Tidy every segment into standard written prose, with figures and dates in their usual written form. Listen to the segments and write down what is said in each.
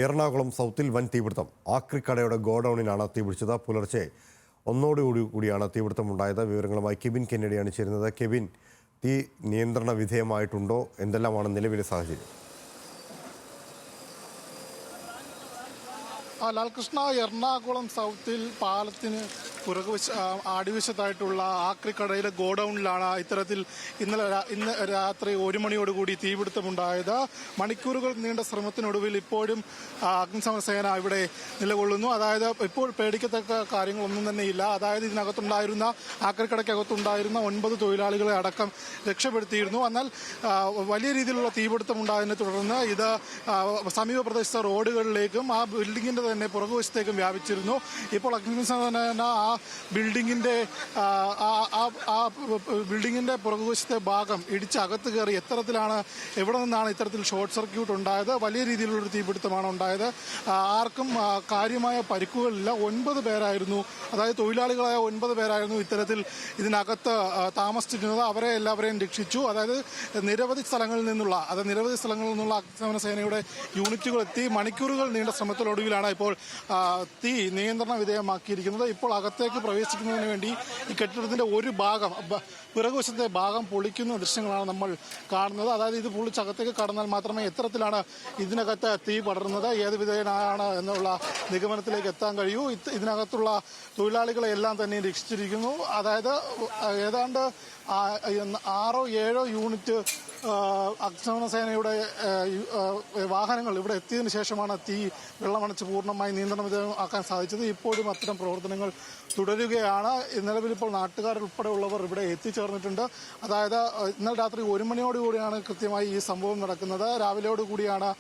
എറണാകുളം സൗത്തിൽ വൻ തീപിടുത്തം. ആക്രിക്കടയുടെ ഗോഡൌണിനാണ് തീപിടിച്ചത്. പുലർച്ചെ 1:00 തീപിടുത്തമുണ്ടായത്. വിവരങ്ങളുമായി കെവിൻ കെന്നഡിയാണ് ചേരുന്നത്. കെവിൻ, തീ നിയന്ത്രണ വിധേയമായിട്ടുണ്ടോ? എന്തെല്ലാമാണ് നിലവിലെ സാഹചര്യം? ലാൽകൃഷ്ണ, എറണാകുളം സൗത്തിൽ പാലത്തിന് അടിവശത്തായിട്ടുള്ള ആക്രിക്കടയിലെ ഗോഡൌണിലാണ് ഇത്തരത്തിൽ ഇന്ന് രാത്രി 1 മണിയോടുകൂടി തീപിടുത്തമുണ്ടായത്. മണിക്കൂറുകൾ നീണ്ട ശ്രമത്തിനൊടുവിൽ ഇപ്പോഴും അഗ്നിശമന സേന ഇവിടെ നിലകൊള്ളുന്നു. അതായത് ഇപ്പോൾ പേടിക്കത്തക്ക കാര്യങ്ങളൊന്നും തന്നെയില്ല. അതായത് ഇതിനകത്തുണ്ടായിരുന്ന ആക്രിക്കടയ്ക്കകത്തുണ്ടായിരുന്ന 9 തൊഴിലാളികളെ അടക്കം രക്ഷപ്പെടുത്തിയിരുന്നു. എന്നാൽ വലിയ രീതിയിലുള്ള തീപിടുത്തം ഉണ്ടായതിനെ തുടർന്ന് ഇത് സമീപ പ്രദേശത്തെ റോഡുകളിലേക്കും ആ ബിൽഡിങ്ങിന്റെ തന്നെ പുറകുവശത്തേക്കും വ്യാപിച്ചിരുന്നു. ഇപ്പോൾ അഗ്നിശമന ആ ബിൽഡിങ്ങിന്റെ പുറകുവശത്തെ ഭാഗം ഇടിച്ച് അകത്ത് കയറി എവിടെ നിന്നാണ് ഇത്തരത്തിൽ ഷോർട്ട് സർക്യൂട്ട് ഉണ്ടായത്? വലിയ രീതിയിലുള്ളൊരു തീപിടുത്തമാണ് ഉണ്ടായത്. ആർക്കും കാര്യമായ പരിക്കുകളില്ല. 9 പേരായിരുന്നു, അതായത് തൊഴിലാളികളായ 9 പേരായിരുന്നു ഇത്തരത്തിൽ ഇതിനകത്ത് താമസിച്ചിരുന്നത്. അവരെ എല്ലാവരെയും രക്ഷിച്ചു. അതായത് നിരവധി സ്ഥലങ്ങളിൽ നിന്നുള്ള അഗ്നിശമന സേനയുടെ യൂണിറ്റുകൾ എത്തി മണിക്കൂറുകൾ നീണ്ട ശ്രമത്തിനൊടുവിലാണ് ഇപ്പോൾ തീ നിയന്ത്രണ വിധേയമാക്കിയിരിക്കുന്നത്. ഇപ്പോൾ അകത്തേക്ക് പ്രവേശിക്കുന്നതിന് വേണ്ടി ഈ കെട്ടിടത്തിന്റെ ഒരു ഭാഗം, പിറകുവശത്തെ ഭാഗം പൊളിക്കുന്ന ദൃശ്യങ്ങളാണ് നമ്മൾ കാണുന്നത്. അതായത് ഇത് പൊളിച്ചകത്തേക്ക് കടന്നാൽ മാത്രമേ എത്തരത്തിലാണ് ഇതിനകത്ത് തീ പടരുന്നത്, ഏത് വിധേയനാണ് എന്നുള്ള നിഗമനത്തിലേക്ക് എത്താൻ കഴിയൂ. ഇതിനകത്തുള്ള തൊഴിലാളികളെ എല്ലാം തന്നെ രക്ഷിച്ചിരിക്കുന്നു. അതായത് ഏതാണ്ട് 6-7 യൂണിറ്റ് അഗ്നിശമന സേനയുടെ വാഹനങ്ങൾ ഇവിടെ എത്തിയതിനു ശേഷമാണ് തീ വെള്ളമണച്ച് പൂർണ്ണമായി നിയന്ത്രണ വിധേയമാക്കാൻ സാധിച്ചത്. ഇപ്പോഴും അത്തരം പ്രവർത്തനങ്ങൾ തുടരുകയാണ്. നിലവിലിപ്പോൾ നാട്ടുകാരുൾപ്പെടെയുള്ളവർ ഇവിടെ എത്തിച്ചേർന്നിട്ടുണ്ട്. അതായത് ഇന്നലെ രാത്രി 1 മണിയോടുകൂടിയാണ് കൃത്യമായി ഈ സംഭവം നടക്കുന്നത്. രാവിലെയോടുകൂടിയാണ്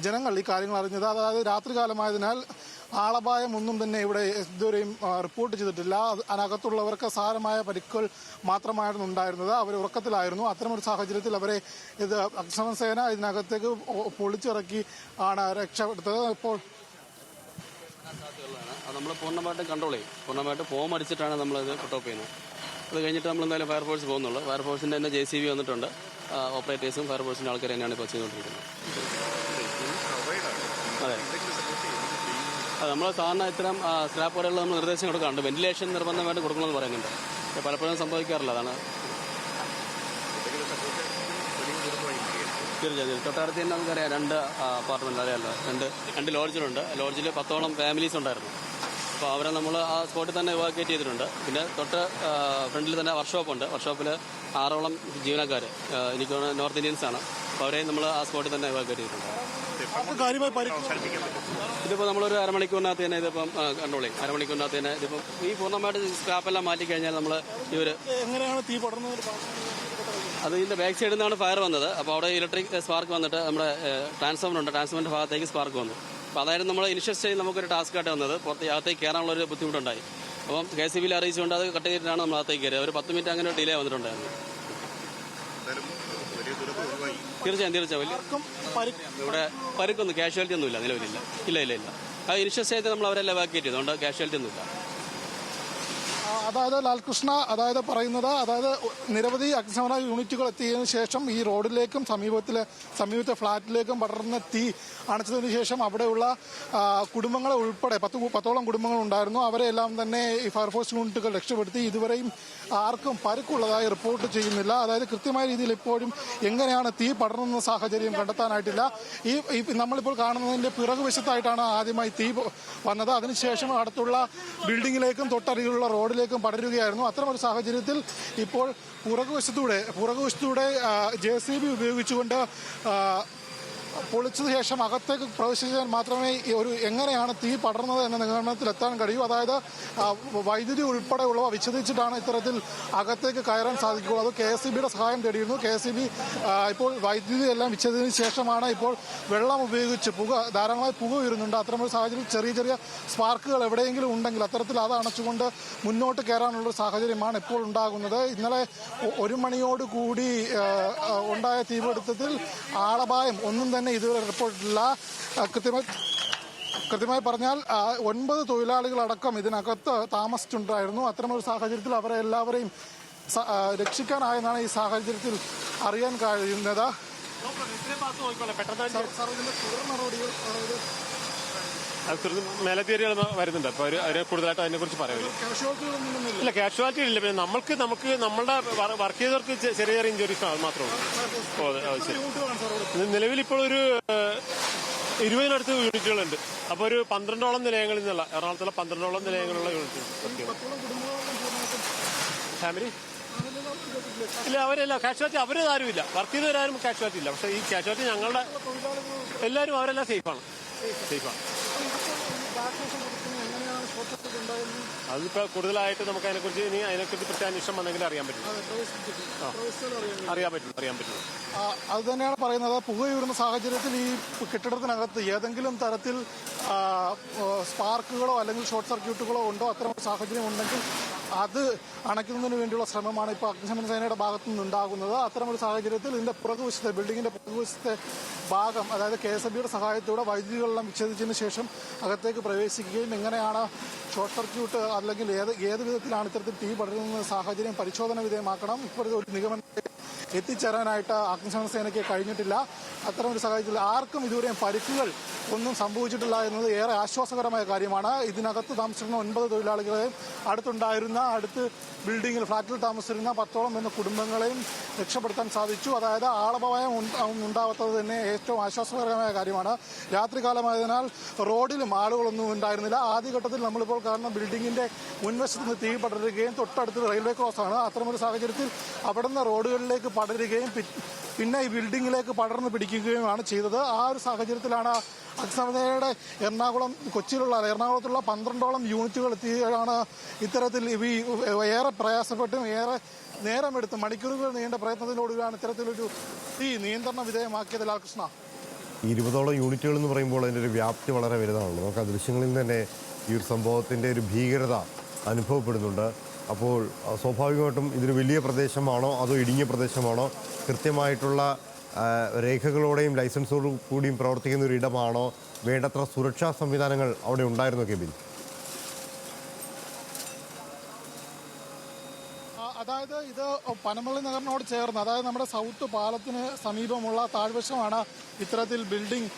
ജനങ്ങൾ ഈ കാര്യങ്ങൾ അറിഞ്ഞത്. അതായത് രാത്രികാലമായതിനാൽ ആളപായം ഒന്നും തന്നെ ഇവിടെ ഇതുവരെയും റിപ്പോർട്ട് ചെയ്തിട്ടില്ല. അതിനകത്തുള്ളവർക്ക് സാരമായ പരിക്കുകൾ മാത്രമായിരുന്നു ഉണ്ടായിരുന്നത്. അവർ ഉറക്കത്തിലായിരുന്നു. അത്തരമൊരു സാഹചര്യത്തിൽ അവരെ അഗ്നിശമന സേന ഇതിനകത്തേക്ക് പൊളിച്ചിറക്കി ആണ് രക്ഷപ്പെടുത്തത്. ഇപ്പോൾ നമ്മൾ പൂർണ്ണമായിട്ടും കൺട്രോൾ ചെയ്യും. പൂർണ്ണമായിട്ട് ഫോം അടിച്ചിട്ടാണ് നമ്മളത് കട്ട് ഓഫ് ചെയ്യുന്നത്. അത് കഴിഞ്ഞിട്ട് നമ്മൾ എന്തായാലും ഫയർഫോഴ്സ് പോകുന്നുള്ളൂ. ഫയർഫോഴ്സിൻ്റെ തന്നെ JCB വന്നിട്ടുണ്ട്. ഓപ്പറേറ്റേഴ്സും ഫയർഫോഴ്സിൻ്റെ ആൾക്കാർ തന്നെയാണ് ഇപ്പോൾ ചെയ്തുകൊണ്ടിരിക്കുന്നത്. അതെ, നമ്മൾ സാധാരണ ഇത്തരം സ്ക്രാപ്പ് പോലെയുള്ള നമ്മൾ നിർദ്ദേശം കൊടുക്കാറുണ്ട്. വെന്റിലേഷൻ നിർബന്ധമായിട്ട് കൊടുക്കണമെന്ന് പറയുന്നുണ്ട്. പലപ്പോഴും സംഭവിക്കാറില്ല. അതാണ് തീർച്ചയായും. തൊട്ടടുത്ത് തന്നെ നമുക്കറിയാം 2 അപ്പാർട്ട്മെന്റ്, അറിയാമല്ലോ, 2 ലോഡ്ജിലുണ്ട്. ലോഡ്ജിൽ 10ഓളം ഫാമിലീസ് ഉണ്ടായിരുന്നു. അപ്പോൾ അവരെ നമ്മൾ ആ സ്പോട്ടിൽ തന്നെ ഇവാക്യുവേറ്റ് ചെയ്തിട്ടുണ്ട്. പിന്നെ തൊട്ട് ഫ്രണ്ടിൽ തന്നെ വർക്ക്ഷോപ്പുണ്ട്. വർക്ക്ഷോപ്പിൽ 6ഓളം ജീവനക്കാർ, എനിക്ക് നോർത്ത് ഇന്ത്യൻസ് ആണ്. അപ്പോൾ അവരെ നമ്മൾ ആ സ്പോട്ടിൽ തന്നെ ഇവാക്യുവേറ്റ് ചെയ്തിട്ടുണ്ട്. ഇതിപ്പോൾ നമ്മളൊരു അരമണിക്കൂറിനകത്ത് തന്നെ ഇതിപ്പം കൺട്രോൾ ചെയ്യും. അരമണിക്കൂറിനകത്ത് തന്നെ ഇതിപ്പം ഈ പൂർണ്ണമായിട്ട് സ്ക്രാപ്പെല്ലാം മാറ്റി കഴിഞ്ഞാൽ നമ്മൾ എങ്ങനെയാണ് തീ പടർന്നത്? അത് ഇതിന്റെ ബാക്ക് സൈഡിൽ നിന്നാണ് ഫയർ വന്നത്. അപ്പോൾ അവിടെ ഇലക്ട്രിക് സ്പാർക്ക് വന്നിട്ട് നമ്മുടെ ട്രാൻസ്ഫോമർ ഉണ്ട്, ട്രാൻസ്ഫോമറിന്റെ ഭാഗത്തേക്ക് സ്പാർക്ക് വന്നു. അപ്പോൾ അതായിരുന്നു നമ്മൾ ഇനിഷ്യൽ സ്റ്റേജിൽ നമുക്കൊരു ടാസ്ക് ആയിട്ട് വന്നത്. അകത്തേക്ക് കയറാനുള്ളൊരു ബുദ്ധിമുട്ടുണ്ടായി. അപ്പം KCB അറിയിച്ചുകൊണ്ട് അത് കട്ട് ചെയ്തിട്ടാണ് നമ്മൾ അകത്തേക്ക് കയറിയത്. ഒരു 10 മിനിറ്റ് അങ്ങനെ ഡിലേ വന്നിട്ടുണ്ടായിരുന്നു. തീർച്ചയായും ഇവിടെ പരിക്കൊന്നും കാഷ്വാലിറ്റി ഒന്നുമില്ല, നിലവിലില്ല. ഇല്ല. ആ ഇനിഷ്യൽ സ്റ്റേജിൽ നമ്മൾ അവരെല്ലാം എവാക്യുവേറ്റ് ചെയ്തു. അതുകൊണ്ട് കാഷ്വാലിറ്റി ഒന്നുമില്ല. അതായത് ലാൽകൃഷ്ണ, അതായത് പറയുന്നത്, അതായത് നിരവധി അഗ്നിശമന യൂണിറ്റുകൾ എത്തിയതിനു ശേഷം ഈ റോഡിലേക്കും സമീപത്തെ ഫ്ളാറ്റിലേക്കും പടർന്ന തീ അണച്ചതിനു ശേഷം അവിടെയുള്ള കുടുംബങ്ങളെ ഉൾപ്പെടെ 10ഓളം കുടുംബങ്ങൾ ഉണ്ടായിരുന്നു. അവരെല്ലാം തന്നെ ഈ ഫയർഫോഴ്സ് യൂണിറ്റുകൾ രക്ഷപ്പെടുത്തി. ഇതുവരെയും ആർക്കും പരിക്കുള്ളതായി റിപ്പോർട്ട് ചെയ്യുന്നില്ല. അതായത് കൃത്യമായ രീതിയിൽ ഇപ്പോഴും എങ്ങനെയാണ് തീ പടർന്ന സാഹചര്യം കണ്ടെത്താനായിട്ടില്ല. ഈ നമ്മളിപ്പോൾ കാണുന്നതിന്റെ പിറകുവശത്തായിട്ടാണ് ആദ്യമായി തീ വന്നത്. അതിനുശേഷം അടുത്തുള്ള ബിൽഡിങ്ങിലേക്കും തൊട്ടരികിലുള്ള റോഡിലേക്കും പടരുകയായിരുന്നു. അത്തരമൊരു സാഹചര്യത്തിൽ ഇപ്പോൾ പുറകുവശത്തൂടെ JCB ഉപയോഗിച്ചുകൊണ്ട് പൊളിച്ചതിന് ശേഷം അകത്തേക്ക് പ്രവേശിച്ചാൽ മാത്രമേ എങ്ങനെയാണ് തീ പടർന്നത് എന്ന നിഗമനത്തിലെത്താൻ കഴിയൂ. അതായത് വൈദ്യുതി ഉൾപ്പെടെയുള്ളവ വിച്ഛേദിച്ചിട്ടാണ് ഇത്തരത്തിൽ അകത്തേക്ക് കയറാൻ സാധിക്കുകയുള്ളൂ. അത് KSEBയുടെ സഹായം തേടിയിരുന്നു. KSEB ഇപ്പോൾ വൈദ്യുതി എല്ലാം വിച്ഛേദിച്ചതിന് ശേഷമാണ് ഇപ്പോൾ വെള്ളം ഉപയോഗിച്ച് ധാരാളമായി പുക ഉയരുന്നുണ്ട്. അത്തരമൊരു സാഹചര്യം ചെറിയ സ്പാർക്കുകൾ എവിടെയെങ്കിലും ഉണ്ടെങ്കിൽ അത്തരത്തിൽ അത് അണച്ചുകൊണ്ട് മുന്നോട്ട് കയറാനുള്ള സാഹചര്യമാണ് ഇപ്പോൾ ഉണ്ടാകുന്നത്. ഇന്നലെ 1 മണിയോടുകൂടി ഉണ്ടായ തീപിടുത്തത്തിൽ ആളപായം ഒന്നും തന്നെ ഇതുവരെ റിപ്പോർട്ടില്ല. കൃത്യമായി പറഞ്ഞാൽ 9 തൊഴിലാളികളടക്കം ഇതിനകത്ത് താമസിച്ചിട്ടുണ്ടായിരുന്നു. അത്തരമൊരു സാഹചര്യത്തിൽ അവരെ എല്ലാവരെയും രക്ഷിക്കാനായെന്നാണ് ഈ സാഹചര്യത്തിൽ അറിയാൻ കഴിയുന്നത്. അത് മേലധികാരികൾ വരുന്നുണ്ട്. അപ്പോൾ അവർ കൂടുതലായിട്ട് അതിനെക്കുറിച്ച് പറയുമല്ലോ. ഇല്ല, കാഷ്വാലിറ്റി ഇല്ല. പിന്നെ നമുക്ക് നമ്മളുടെ വർക്ക് ചെയ്തവർക്ക് ചെറിയ ചെറിയ ഇഞ്ചുറീസ് അത് മാത്രമേ ഉള്ളൂ. ഓ ശരി. നിലവിൽ ഇപ്പോൾ ഒരു 20-നടുത്ത് യൂണിറ്റുകളുണ്ട്. അപ്പോൾ ഒരു 12ഓളം നിലയങ്ങളിൽ നിന്നുള്ള എറണാകുളത്തുള്ള 12ഓളം നിലയങ്ങളുള്ള യൂണിറ്റ് ഫാമിലി ഇല്ല. അവരല്ല കാഷ്വാലിറ്റി, അവരേതാരുമില്ല. വർക്ക് ചെയ്തവരാരും കാഷ്വാലിറ്റി ഇല്ല. പക്ഷേ ഈ കാഷ്വാലിറ്റി ഞങ്ങളുടെ എല്ലാവരും അവരെല്ലാം സേഫാണ്. അതിപ്പോൾ കൂടുതലായിട്ട് നമുക്ക് അതിനെക്കുറിച്ച് പ്രത്യേക അന്വേഷണം വന്നെങ്കിൽ അറിയാൻ പറ്റും. അത് തന്നെയാണ് പറയുന്നത്. പുകയുയർന്ന സാഹചര്യത്തിൽ ഈ കെട്ടിടത്തിനകത്ത് ഏതെങ്കിലും തരത്തിൽ സ്പാർക്കുകളോ അല്ലെങ്കിൽ ഷോർട്ട് സർക്യൂട്ടുകളോ ഉണ്ടോ, അത്തരം സാഹചര്യം ഉണ്ടെങ്കിൽ അത് അണയ്ക്കുന്നതിന് വേണ്ടിയുള്ള ശ്രമമാണ് ഇപ്പോൾ അഗ്നിശമന സേനയുടെ ഭാഗത്തു നിന്നുണ്ടാകുന്നത്. അത്തരമൊരു സാഹചര്യത്തിൽ ഇതിൻ്റെ പുറകുവശത്തെ ബിൽഡിങ്ങിൻ്റെ പുറകുവശത്തെ ഭാഗം, അതായത് KSBയുടെ സഹായത്തോടെ വൈദ്യുതികളെല്ലാം വിച്ഛേദിച്ചതിന് ശേഷം അകത്തേക്ക് പ്രവേശിക്കുകയും എങ്ങനെയാണ് ഷോർട്ട് സർക്യൂട്ട് അല്ലെങ്കിൽ ഏത് വിധത്തിലാണ് ഇത്തരത്തിൽ തീ പടരുന്ന സാഹചര്യം പരിശോധന വിധേയമാക്കണം. ഇപ്പോഴത്തെ ഒരു നിഗമനം എത്തിച്ചേരാനായിട്ട് അഗ്നിശമന സേനയ്ക്ക് കഴിഞ്ഞിട്ടില്ല. അത്തരമൊരു സാഹചര്യത്തിൽ ആർക്കും ഇതുവരെയും പരിക്കുകൾ ഒന്നും സംഭവിച്ചിട്ടില്ല എന്നത് ഏറെ ആശ്വാസകരമായ കാര്യമാണ്. ഇതിനകത്ത് താമസിച്ചിരുന്ന 9 തൊഴിലാളികളെയും അടുത്ത് ബിൽഡിങ്ങിൽ ഫ്ളാറ്റിൽ താമസിച്ചിരുന്ന 10ഓളം എന്ന കുടുംബങ്ങളെയും രക്ഷപ്പെടുത്താൻ സാധിച്ചു. അതായത് ആളപായം ഉണ്ടാവാത്തത് തന്നെ ഏറ്റവും ആശ്വാസകരമായ കാര്യമാണ്. രാത്രികാലമായതിനാൽ റോഡിലും ആളുകളൊന്നും ഉണ്ടായിരുന്നില്ല. ആദ്യഘട്ടത്തിൽ നമ്മളിപ്പോൾ കാണുന്ന ബിൽഡിങ്ങിന്റെ മുൻവശത്ത് നിന്ന് തീ പടരുകയും തൊട്ടടുത്ത് റെയിൽവേ ക്രോസാണ്. അത്തരമൊരു സാഹചര്യത്തിൽ അവിടുന്ന് റോഡുകളിലേക്ക് പടരുകയും പിന്നെ ഈ ബിൽഡിങ്ങിലേക്ക് പടർന്നു പിടിക്കുകയുമാണ് ചെയ്തത്. ആ ഒരു സാഹചര്യത്തിലാണ് അഗ്നിശമനയുടെ എറണാകുളത്തുള്ള 12ഓളം യൂണിറ്റുകൾ എത്തിയാണ് ഇത്തരത്തിൽ ഏറെ പ്രയാസപ്പെട്ടും ഏറെ നേരമെടുത്ത് മണിക്കൂറുകൾ നീണ്ട പ്രയത്നത്തിനോടുകൂടിയാണ് ഇത്തരത്തിലൊരു തീ നിയന്ത്രണ വിധേയമാക്കിയത്. ലാൽകൃഷ്ണ, 20ഓളം യൂണിറ്റുകൾ എന്ന് പറയുമ്പോൾ അതിൻ്റെ ഒരു വ്യാപ്തി വളരെ വലുതാണല്ലോ. നമുക്ക് ആ ദൃശ്യങ്ങളിൽ തന്നെ ഈ ഒരു സംഭവത്തിൻ്റെ ഒരു ഭീകരത അനുഭവപ്പെടുന്നുണ്ട്. അപ്പോൾ സ്വാഭാവികമായിട്ടും ഇതൊരു വലിയ പ്രദേശമാണോ അതോ ഇടുങ്ങിയ പ്രദേശമാണോ, കൃത്യമായിട്ടുള്ള രേഖകളോടെയും ലൈസൻസോടു കൂടിയും പ്രവർത്തിക്കുന്ന ഒരു ഇടമാണോ, വേണ്ടത്ര സുരക്ഷാ സംവിധാനങ്ങൾ അവിടെ ഉണ്ടായിരുന്നു കെബിൻ? അതായത് ഇത് പനമള്ളി നഗറിനോട് ചേർന്ന്, അതായത് നമ്മുടെ സൗത്ത് പാലത്തിന് സമീപമുള്ള താഴ്വശമാണ് ഇത്തരത്തിൽ ബിൽഡിംഗ്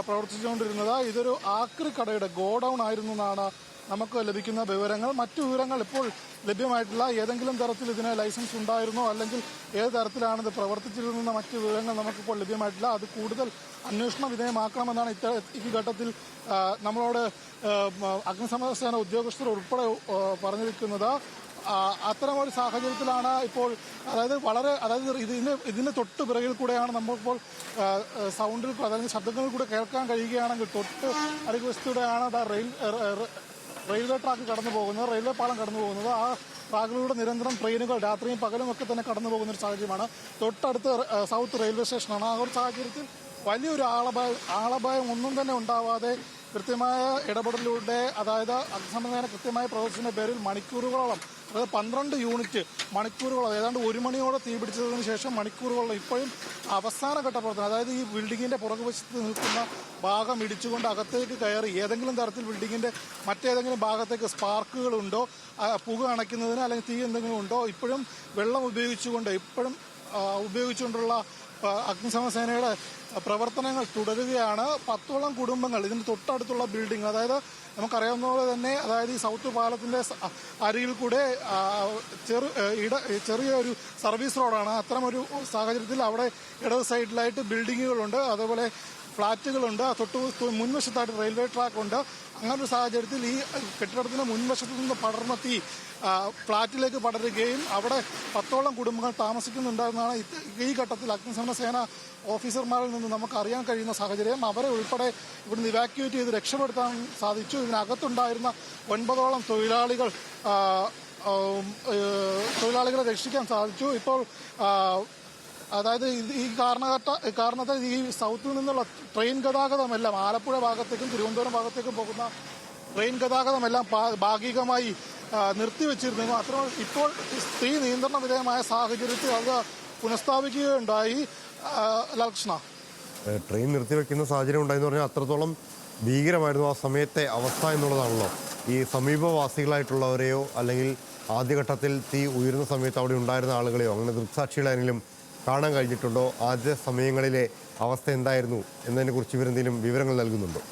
പ്രവർത്തിച്ചുകൊണ്ടിരുന്നത്. ഇതൊരു ആക്രി കടയുടെ ഗോഡൌൺ ആയിരുന്നു എന്നാണ് നമുക്ക് ലഭിക്കുന്ന വിവരങ്ങൾ. മറ്റു വിവരങ്ങൾ ഇപ്പോൾ ലഭ്യമായിട്ടില്ല. ഏതെങ്കിലും തരത്തിൽ ഇതിന് ലൈസൻസ് ഉണ്ടായിരുന്നോ അല്ലെങ്കിൽ ഏത് തരത്തിലാണ് ഇത് പ്രവർത്തിച്ചിരുന്ന മറ്റു വിവരങ്ങൾ നമുക്കിപ്പോൾ ലഭ്യമായിട്ടില്ല. അത് കൂടുതൽ അന്വേഷണ വിധേയമാക്കണമെന്നാണ് ഈ ഘട്ടത്തിൽ നമ്മളോട് അഗ്നിശമന സേന ഉദ്യോഗസ്ഥർ ഉൾപ്പെടെ പറഞ്ഞിരിക്കുന്നത്. അത്തരമൊരു സാഹചര്യത്തിലാണ് ഇപ്പോൾ അതായത് ഇതിന് തൊട്ട് പിറകിൽ കൂടെയാണ് നമ്മളിപ്പോൾ സൗണ്ടിൽ അല്ലെങ്കിൽ ശബ്ദങ്ങളിൽ കൂടെ കേൾക്കാൻ കഴിയുകയാണെങ്കിൽ തൊട്ട് അരികുവശത്തൂടെയാണ് റെയിൽവേ ട്രാക്ക് കടന്നു പോകുന്നത്, റെയിൽവേ പാളം കടന്നു പോകുന്നത്. ആ ട്രാക്കിലൂടെ നിരന്തരം ട്രെയിനുകൾ രാത്രിയും പകലും ഒക്കെ തന്നെ കടന്നു പോകുന്ന ഒരു സാഹചര്യമാണ്. തൊട്ടടുത്ത് സൗത്ത് റെയിൽവേ സ്റ്റേഷനാണ്. ആ ഒരു സാഹചര്യത്തിൽ വലിയൊരു ആളപായം ഒന്നും തന്നെ ഉണ്ടാവാതെ കൃത്യമായ ഇടപെടലിലൂടെ, അതായത് അഗ്നിശമന കൃത്യമായ പ്രവർത്തനത്തിന്റെ പേരിൽ മണിക്കൂറുകളോളം, അതായത് 12 യൂണിറ്റ് മണിക്കൂറുകളോളം, ഏതാണ്ട് 1 മണിയോടെ തീപിടിച്ചതിന് ശേഷം മണിക്കൂറുകളോളം ഇപ്പോഴും അവസാനഘട്ട പ്രവർത്തനം, അതായത് ഈ ബിൽഡിങ്ങിന്റെ പുറകുവശത്ത് നിൽക്കുന്ന ഭാഗം ഇടിച്ചുകൊണ്ട് അകത്തേക്ക് കയറി ഏതെങ്കിലും തരത്തിൽ ബിൽഡിങ്ങിന്റെ മറ്റേതെങ്കിലും ഭാഗത്തേക്ക് സ്പാർക്കുകളുണ്ടോ, പുക അണയ്ക്കുന്നതിന് അല്ലെങ്കിൽ തീ എന്തെങ്കിലും ഉണ്ടോ, ഇപ്പോഴും വെള്ളം ഉപയോഗിച്ചുകൊണ്ടുള്ള അഗ്നിശമന സേനയുടെ പ്രവർത്തനങ്ങൾ തുടരുകയാണ്. 10ഓളം കുടുംബങ്ങൾ ഇതിന് തൊട്ടടുത്തുള്ള ബിൽഡിംഗ്, അതായത് നമുക്കറിയാവുന്ന പോലെ തന്നെ, അതായത് ഈ സൗത്ത് പാലത്തിന്റെ അരികിൽ കൂടെ ചെറിയൊരു സർവീസ് റോഡാണ്. അത്തരമൊരു സാഹചര്യത്തിൽ അവിടെ ഇടത് സൈഡിലായിട്ട് ബിൽഡിങ്ങുകളുണ്ട്, അതേപോലെ ഫ്ളാറ്റുകളുണ്ട്, തൊട്ട് മുൻവശത്തായിട്ട് റെയിൽവേ ട്രാക്ക് ഉണ്ട്. അങ്ങനൊരു സാഹചര്യത്തിൽ ഈ കെട്ടിടത്തിന് മുൻവശത്തു നിന്ന് പടർന്ന തീ ഫ്ളാറ്റിലേക്ക് പടരുകയും അവിടെ 10ഓളം കുടുംബങ്ങൾ താമസിക്കുന്നുണ്ടെന്നാണ് ഈ ഘട്ടത്തിൽ അഗ്നിശമന സേന ഓഫീസർമാരിൽ നിന്ന് നമുക്ക് അറിയാൻ കഴിയുന്ന സാഹചര്യം. അവരെ ഉൾപ്പെടെ ഇവിടുന്ന് ഇവാക്യുവേറ്റ് ചെയ്ത് രക്ഷപ്പെടുത്താൻ സാധിച്ചു. ഇതിനകത്തുണ്ടായിരുന്ന 9ഓളം തൊഴിലാളികളെ രക്ഷിക്കാൻ സാധിച്ചു. ഇപ്പോൾ അതായത് ഈ കാരണത്താൽ ഈ സൗത്തിൽ നിന്നുള്ള ട്രെയിൻ ഗതാഗതമെല്ലാം ആലപ്പുഴ ഭാഗത്തേക്കും തിരുവനന്തപുരം ഭാഗത്തേക്കും പോകുന്ന ട്രെയിൻ ഗതാഗതമെല്ലാം ഭാഗികമായി നിർത്തിവെച്ചിരുന്നു. അത്ര ഇപ്പോൾ തീ നിയന്ത്രണ വിധേയമായ സാഹചര്യത്തിൽ അത് പുനഃസ്ഥാപിക്കുകയുണ്ടായി. ലാൽകൃഷ്ണ, ട്രെയിൻ നിർത്തിവെക്കുന്ന സാഹചര്യം ഉണ്ടായെന്ന് പറഞ്ഞാൽ അത്രത്തോളം ഭീകരമായിരുന്നു ആ സമയത്തെ അവസ്ഥ എന്നുള്ളതാണല്ലോ. ഈ സമീപവാസികളായിട്ടുള്ളവരെയോ അല്ലെങ്കിൽ ആദ്യഘട്ടത്തിൽ തീ ഉയരുന്ന സമയത്ത് അവിടെ ഉണ്ടായിരുന്ന ആളുകളെയോ അങ്ങനെ ദൃക്സാക്ഷികളാരെങ്കിലും കാണാൻ കഴിഞ്ഞിട്ടുണ്ടോ? ആദ്യ സമയങ്ങളിലെ അവസ്ഥ എന്തായിരുന്നു എന്നതിനെക്കുറിച്ച് ഇവരെന്തെങ്കിലും വിവരങ്ങൾ നൽകുന്നുണ്ടോ?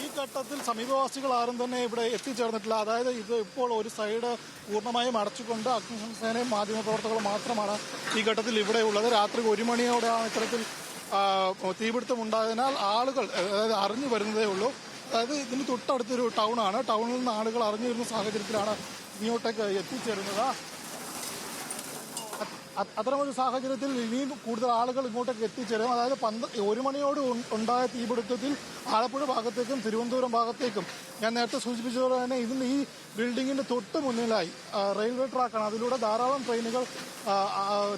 ഈ ഘട്ടത്തിൽ സമീപവാസികൾ ആരും തന്നെ ഇവിടെ എത്തിച്ചേർന്നിട്ടില്ല. അതായത് ഇത് ഇപ്പോൾ ഒരു സൈഡ് പൂർണ്ണമായും അടച്ചുകൊണ്ട് അഗ്നിശമനസേനയും മാധ്യമപ്രവർത്തകരും മാത്രമാണ് ഈ ഘട്ടത്തിൽ ഇവിടെ ഉള്ളത്. രാത്രി 1 മണിയോടെയാണ് ഇത്തരത്തിൽ തീപിടുത്തം ഉണ്ടായതിനാൽ ആളുകൾ അതായത് അറിഞ്ഞു വരുന്നതേ ഉള്ളൂ. അതായത് ഇതിന് തൊട്ടടുത്തൊരു ടൗണാണ്. ടൗണിൽ നിന്ന് ആളുകൾ അറിഞ്ഞു വരുന്ന സാഹചര്യത്തിലാണ് ഇങ്ങോട്ടേക്ക് എത്തിച്ചേരുന്നത്. അത്തരമൊരു സാഹചര്യത്തിൽ ഇനിയും കൂടുതൽ ആളുകൾ ഇങ്ങോട്ടേക്ക് എത്തിച്ചേരും. അതായത് 1 മണിയോട് ഉണ്ടായ തീപിടുത്തത്തിൽ ആലപ്പുഴ ഭാഗത്തേക്കും തിരുവനന്തപുരം ഭാഗത്തേക്കും ഞാൻ നേരത്തെ സൂചിപ്പിച്ചതുപോലെ തന്നെ ഈ ബിൽഡിങ്ങിന്റെ തൊട്ട് മുന്നിലായി റെയിൽവേ ട്രാക്കാണ്. അതിലൂടെ ധാരാളം ട്രെയിനുകൾ